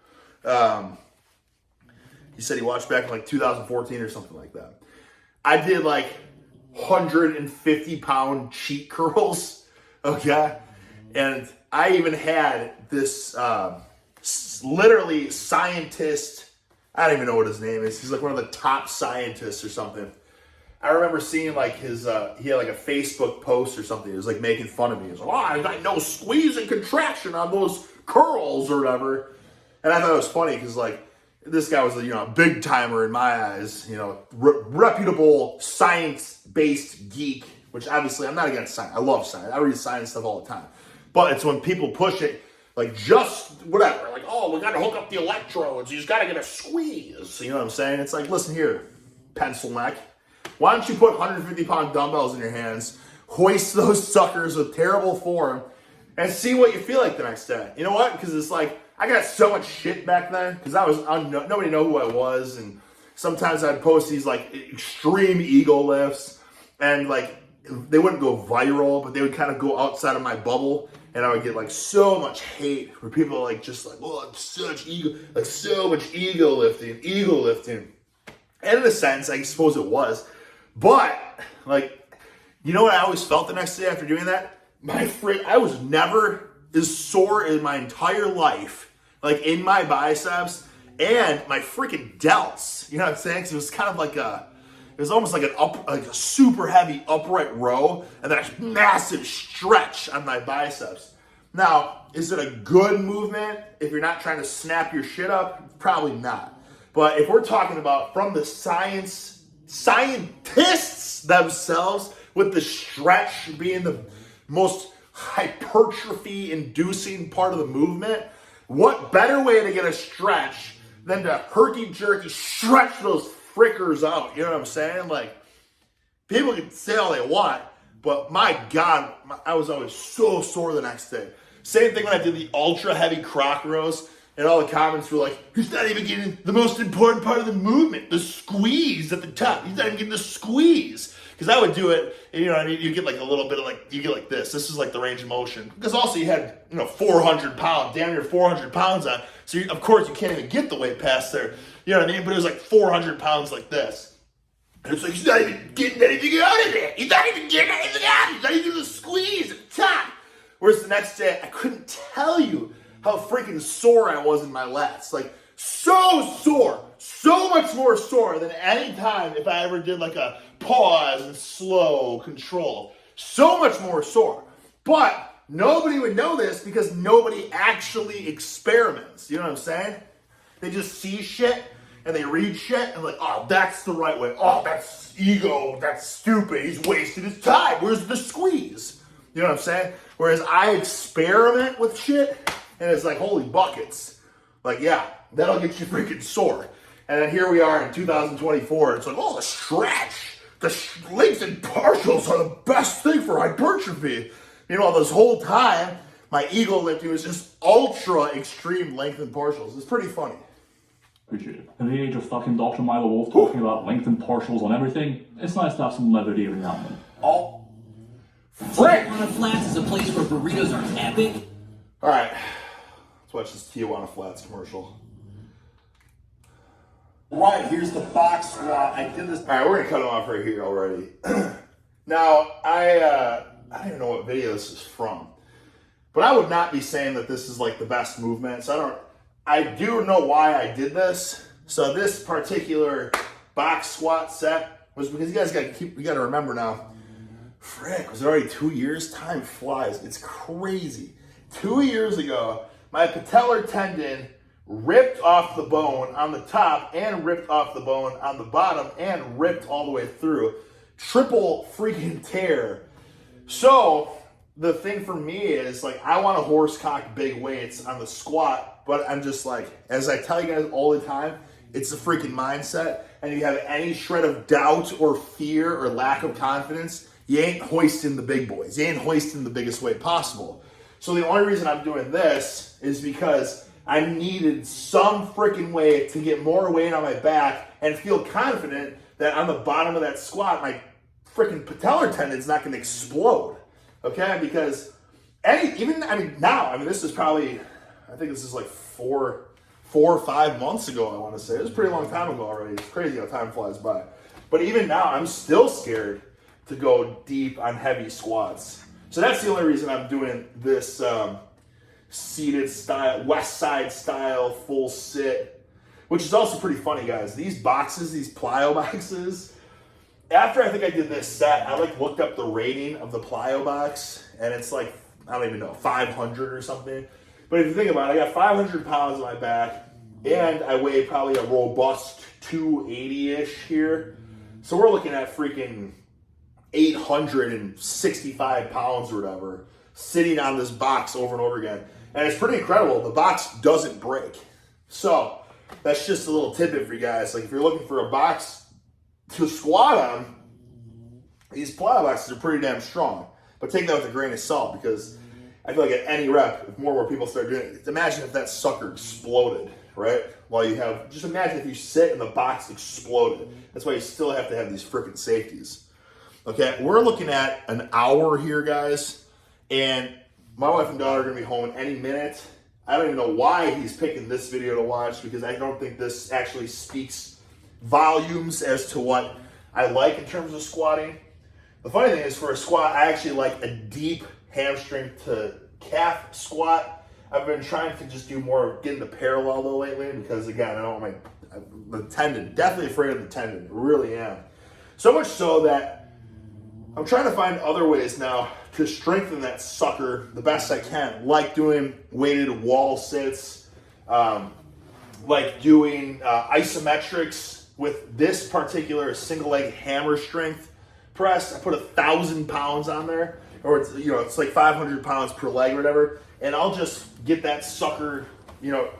he said he watched back in like 2014 or something like that. I did like 150-pound cheat curls, okay? And I even had this literally scientist, I don't even know what his name is. He's like one of the top scientists or something. I remember seeing like his, he had like a Facebook post or something. He was like making fun of me. He was like, oh, I got no squeeze and contraction on those curls or whatever. And I thought it was funny because like this guy was, you know, a big timer in my eyes, you know, reputable science-based geek, which obviously I'm not against science. I love science. I read science stuff all the time. But it's when people push it, like just whatever, like, oh, we got to hook up the electrodes. You just got to get a squeeze. You know what I'm saying? It's like, listen here, pencil neck. Why don't you put 150-pound dumbbells in your hands, hoist those suckers with terrible form, and see what you feel like the next day? You know what? Because it's like, I got so much shit back then, because I was nobody knew who I was, and sometimes I'd post these like extreme ego lifts, and like they wouldn't go viral, but they would kind of go outside of my bubble, and I would get like so much hate where people are like just like, oh, it's such ego, like so much ego lifting. And in a sense, I suppose it was. But, like, you know what I always felt the next day after doing that? I was never as sore in my entire life, like in my biceps and my freaking delts. You know what I'm saying? 'Cause it was kind of like it was almost like a super heavy upright row and then a massive stretch on my biceps. Now, is it a good movement if you're not trying to snap your shit up? Probably not. But if we're talking about from the scientists themselves, with the stretch being the most hypertrophy-inducing part of the movement, what better way to get a stretch than to herky-jerky stretch those frickers out? You know what I'm saying? Like, people can say all they want, but my God, I was always so sore the next day. Same thing when I did the ultra-heavy croc rows. And all the comments were like, he's not even getting the most important part of the movement, the squeeze at the top. He's not even getting the squeeze. Because I would do it, and you know what I mean? You get like a little bit of like, you get like this. This is like the range of motion. Because also you had, you know, 400 pounds, damn near 400 pounds on. So of course you can't even get the weight past there. You know what I mean? But it was like 400 pounds like this. And it's like, he's not even getting anything out of it. He's not even getting anything out of it. He's not even doing the squeeze at the top. Whereas the next day, I couldn't tell you how freaking sore I was in my lats. Like, so sore. So much more sore than any time if I ever did like a pause and slow control. So much more sore. But nobody would know this because nobody actually experiments. You know what I'm saying? They just see shit and they read shit and like, oh, that's the right way. Oh, that's ego. That's stupid. He's wasted his time. Where's the squeeze? You know what I'm saying? Whereas I experiment with shit and it's like, holy buckets. Like, yeah, that'll get you freaking sore. And then here we are in 2024. It's like, oh, the lengthened partials are the best thing for hypertrophy. You know, this whole time, my ego lifting was just ultra extreme lengthened partials. It's pretty funny. Appreciate it. In the age of fucking Dr. Milo Wolf talking about lengthened partials on everything, it's nice to have some levity every now and then. Oh. Frick! Tijuana Flats is a place where burritos are epic. All right. Let's watch this Tijuana Flats commercial. Right, here's the box squat. I did this. All right, we're going to cut them off right here already. Now, I don't even know what video this is from. But I would not be saying that this is like the best movement. So I do know why I did this. So this particular box squat set was because you guys got to remember now, frick, was it already 2 years? Time flies. It's crazy. 2 years ago, my patellar tendon ripped off the bone on the top and ripped off the bone on the bottom and ripped all the way through. Triple freaking tear. So the thing for me is, like, I want to horse cock big weights on the squat, but I'm just like, as I tell you guys all the time, it's a freaking mindset. And if you have any shred of doubt or fear or lack of confidence, you ain't hoisting the big boys. You ain't hoisting the biggest weight possible. So the only reason I'm doing this is because I needed some freaking way to get more weight on my back and feel confident that on the bottom of that squat, my freaking patellar tendon's not going to explode. Okay, because this is probably, I think this is like four or 5 months ago, I want to say. It was a pretty long time ago already. It's crazy how time flies by. But even now, I'm still scared to go deep on heavy squats. So that's the only reason I'm doing this seated style, west side style, full sit, which is also pretty funny, guys. These boxes, these plyo boxes, after I think I did this set, I looked up the rating of the plyo box, and it's like, I don't even know, 500 or something. But if you think about it, I got 500 pounds on my back, and I weigh probably a robust 280-ish here. So we're looking at freaking 865 pounds or whatever, sitting on this box over and over again. And it's pretty incredible. The box doesn't break. So that's just a little tidbit for you guys. Like, if you're looking for a box to squat on, these plyo boxes are pretty damn strong. But take that with a grain of salt, because I feel like at any rep, if more people start doing it, imagine if that sucker exploded, right? Just imagine if you sit and the box exploded. That's why you still have to have these freaking safeties. Okay, we're looking at an hour here, guys, and my wife and daughter are going to be home in any minute. I don't even know why he's picking this video to watch, because I don't think this actually speaks volumes as to what I like in terms of squatting. The funny thing is, for a squat, I actually like a deep hamstring to calf squat. I've been trying to just do more of getting the parallel though lately, because again, I don't want the tendon, definitely afraid of the tendon, really am. So much so that I'm trying to find other ways now to strengthen that sucker the best I can, like doing weighted wall sits, like doing isometrics with this particular single leg hammer strength press. I put 1,000 pounds on there, or it's like 500 pounds per leg or whatever, and I'll just get that sucker,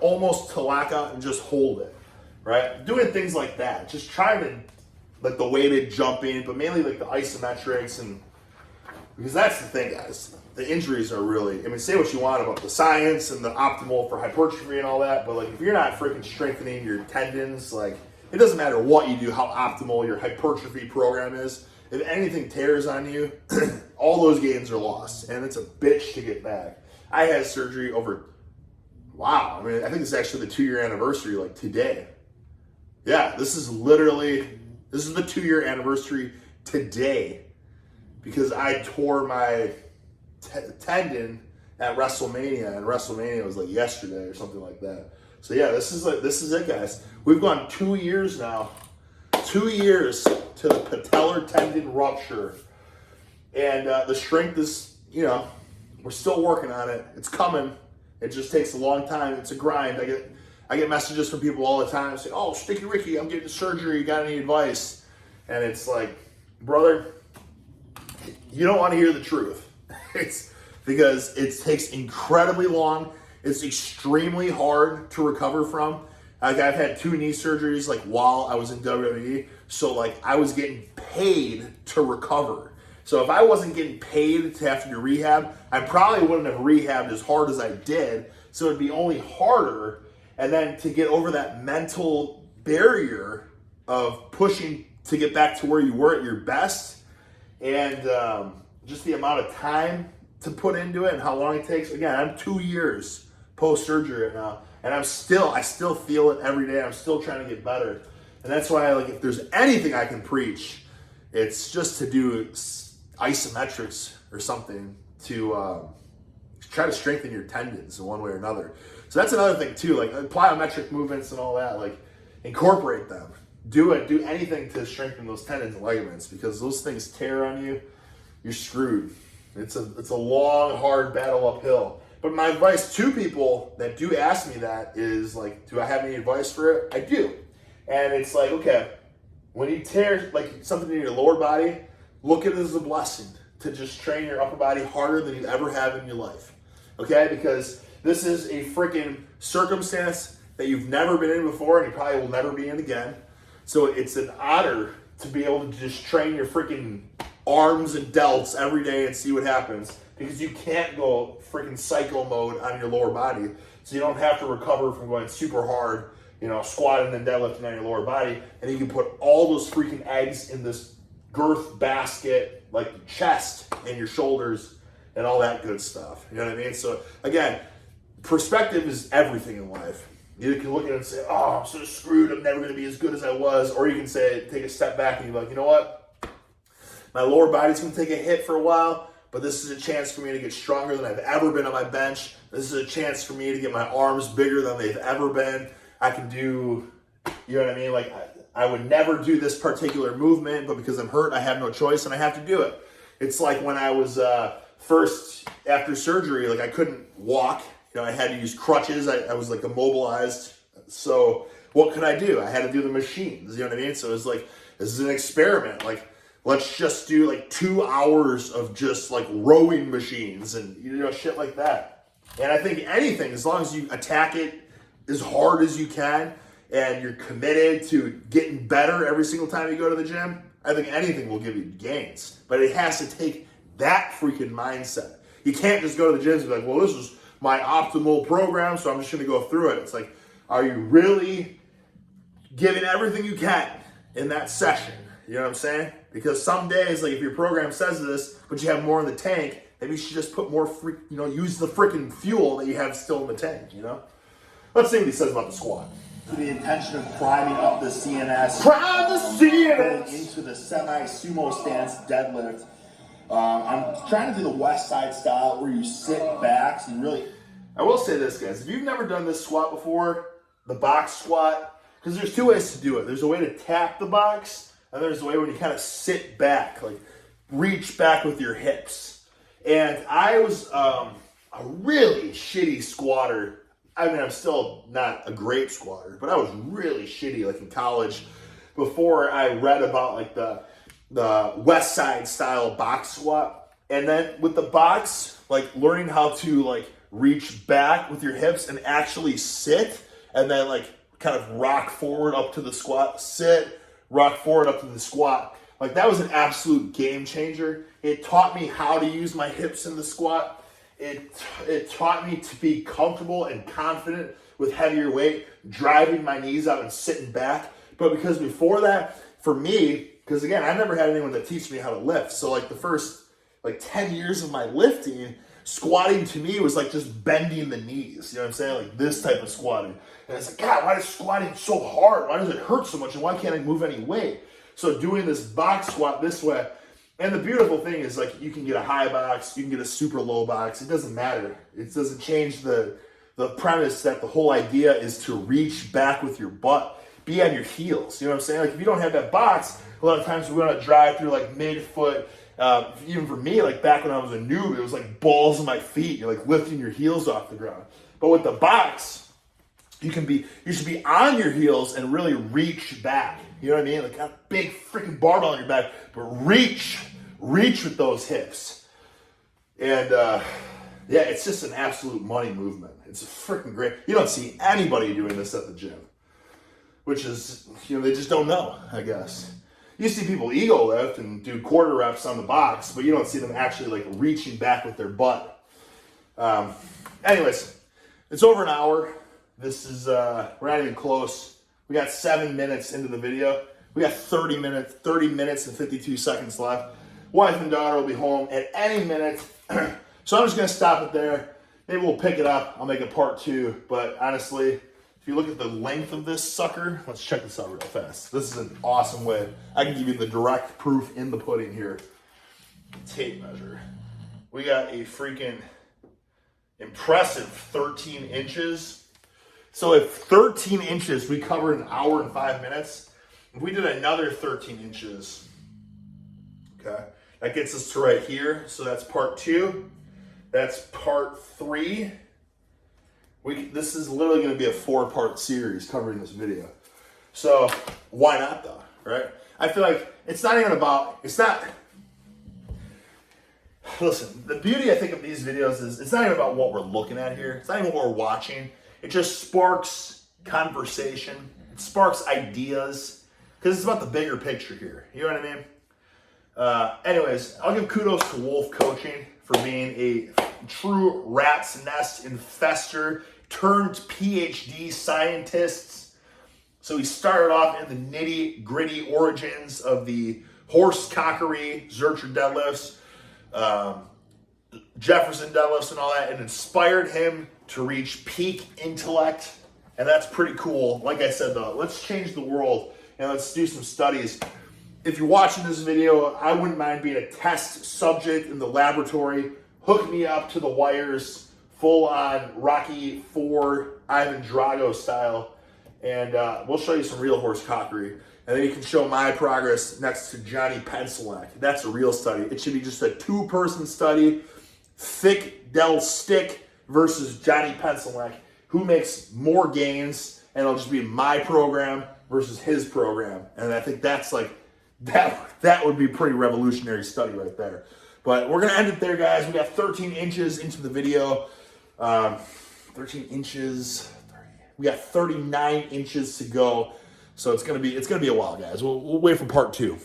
almost to lockout and just hold it, right? Doing things like that, just trying to, like, the weighted jumping, but mainly like the isometrics, and because that's the thing, guys. The injuries are really, say what you want about the science and the optimal for hypertrophy and all that, but like, if you're not freaking strengthening your tendons, like, it doesn't matter what you do, how optimal your hypertrophy program is. If anything tears on you, all those gains are lost, and it's a bitch to get back. I had surgery over, I think it's actually the 2-year anniversary, like today. Yeah, this is the 2-year anniversary today, because I tore my tendon at WrestleMania, and WrestleMania was like yesterday or something like that. So yeah, this is it, guys. We've gone 2 years now. 2 years to the patellar tendon rupture. And the strength is, we're still working on it. It's coming. It just takes a long time. It's a grind. I get messages from people all the time saying, "Oh, Sticky Ricky, I'm getting surgery. You got any advice?" And it's like, brother, you don't want to hear the truth. It's because it takes incredibly long. It's extremely hard to recover from. Like I've had 2 knee surgeries like while I was in WWE, so like I was getting paid to recover. So if I wasn't getting paid to have to do rehab, I probably wouldn't have rehabbed as hard as I did. So it'd be only harder. And then to get over that mental barrier of pushing to get back to where you were at your best, and just the amount of time to put into it and how long it takes. Again, I'm 2 years post-surgery right now, and I still feel it every day. I'm still trying to get better. And that's why, like, if there's anything I can preach, it's just to do isometrics or something to try to strengthen your tendons in one way or another. So that's another thing too, like plyometric movements and all that, like incorporate them. Do anything to strengthen those tendons and ligaments, because those things tear on you, you're screwed. It's a long, hard battle uphill. But my advice to people that do ask me that is like, do I have any advice for it? I do. And it's like, okay, when you tear like something in your lower body, look at it as a blessing to just train your upper body harder than you ever have in your life. Okay? Because this is a freaking circumstance that you've never been in before, and you probably will never be in again. So it's an honor to be able to just train your freaking arms and delts every day and see what happens, because you can't go freaking psycho mode on your lower body. So you don't have to recover from going super hard, squatting and deadlifting on your lower body. And you can put all those freaking eggs in this girth basket, like your chest and your shoulders and all that good stuff. You know what I mean? So again, perspective is everything in life. You can look at it and say, oh, I'm so screwed, I'm never going to be as good as I was. Or you can say, take a step back and you're like, you know what? My lower body's going to take a hit for a while, but this is a chance for me to get stronger than I've ever been on my bench. This is a chance for me to get my arms bigger than they've ever been. I can do, you know what I mean? Like, I would never do this particular movement, but because I'm hurt, I have no choice and I have to do it. It's like when I was first after surgery, like I couldn't walk. I had to use crutches. I was like immobilized. So what could I do? I had to do the machines. You know what I mean? So it was like, this is an experiment. Like, let's just do like 2 hours of just like rowing machines and, shit like that. And I think anything, as long as you attack it as hard as you can and you're committed to getting better every single time you go to the gym, I think anything will give you gains. But it has to take that freaking mindset. You can't just go to the gym and be like, well, this is my optimal program, so I'm just going to go through it. It's like, are you really giving everything you can in that session? You know what I'm saying? Because some days, like if your program says this, but you have more in the tank, maybe you should just put more, use the freaking fuel that you have still in the tank, Let's see what he says about the squat. To the intention of priming up the CNS. Prime the CNS! Going into the semi-sumo stance deadlift. I'm trying to do the west side style where you sit back. So you really. I will say this, guys. If you've never done this squat before, the box squat, because there's 2 ways to do it. There's a way to tap the box, and there's a way when you kind of sit back, like reach back with your hips. And I was a really shitty squatter. I mean, I'm still not a great squatter, but I was really shitty, like in college, before I read about like the west side style box squat. And then with the box, like learning how to like reach back with your hips and actually sit, and then like kind of rock forward up to the squat, sit, rock forward up to the squat. Like that was an absolute game changer. It taught me how to use my hips in the squat. It taught me to be comfortable and confident with heavier weight, driving my knees out and sitting back. But because before that, for me, because again, I never had anyone that teach me how to lift. So like the first 10 years of my lifting, squatting to me was like just bending the knees. You know what I'm saying? Like this type of squatting. And it's like, God, why is squatting so hard? Why does it hurt so much? And why can't I move any weight? So doing this box squat this way. And the beautiful thing is like you can get a high box, you can get a super low box. It doesn't matter. It doesn't change the premise that the whole idea is to reach back with your butt. Be on your heels. You know what I'm saying? Like if you don't have that box, a lot of times we want to drive through like mid-foot. Even for me, like back when I was a noob, it was like balls of my feet. You're like lifting your heels off the ground. But with the box, you should be on your heels and really reach back. You know what I mean? Like a big freaking barbell on your back, but reach with those hips. And yeah, it's just an absolute money movement. It's a freaking great. You don't see anybody doing this at the gym. which is, they just don't know, I guess. You see people ego lift and do quarter reps on the box, but you don't see them actually like reaching back with their butt. Anyways, it's over an hour. This is, we're not even close. We got 7 minutes into the video. We got 30 minutes and 52 seconds left. Wife and daughter will be home at any minute. So I'm just going to stop it there. Maybe we'll pick it up. I'll make a part 2. But honestly, if you look at the length of this sucker, let's check this out real fast. This is an awesome way. I can give you the direct proof in the pudding here. Tape measure. We got a freaking impressive 13 inches. So if 13 inches, we covered an hour and 5 minutes. If we did another 13 inches, okay, that gets us to right here. So that's part 2. That's part 3. This is literally going to be a 4-part series covering this video. So why not though, right? I feel like listen, the beauty I think of these videos is it's not even about what we're looking at here. It's not even what we're watching. It just sparks conversation. It sparks ideas. Because it's about the bigger picture here. You know what I mean? Anyways, I'll give kudos to Wolf Coaching for being a true rat's nest infester turned PhD scientist. So he started off in the nitty gritty origins of the horse cockery, Zercher deadlifts, Jefferson deadlifts and all that, and inspired him to reach peak intellect. And that's pretty cool. Like I said though, let's change the world. And let's do some studies. If you're watching this video, I wouldn't mind being a test subject in the laboratory. Hook me up to the wires, full on Rocky IV, Ivan Drago style. And we'll show you some real horse cockery. And then you can show my progress next to Johnny Pencilak. That's a real study. It should be just a 2-person study. Thick Del Stick versus Johnny Pencilak. Who makes more gains? And it'll just be my program versus his program. And I think that's like, that would be a pretty revolutionary study right there. But we're going to end it there, guys. We got 13 inches into the video. 13 inches. We got 39 inches to go. So it's going to be a while, guys. We'll wait for part 2.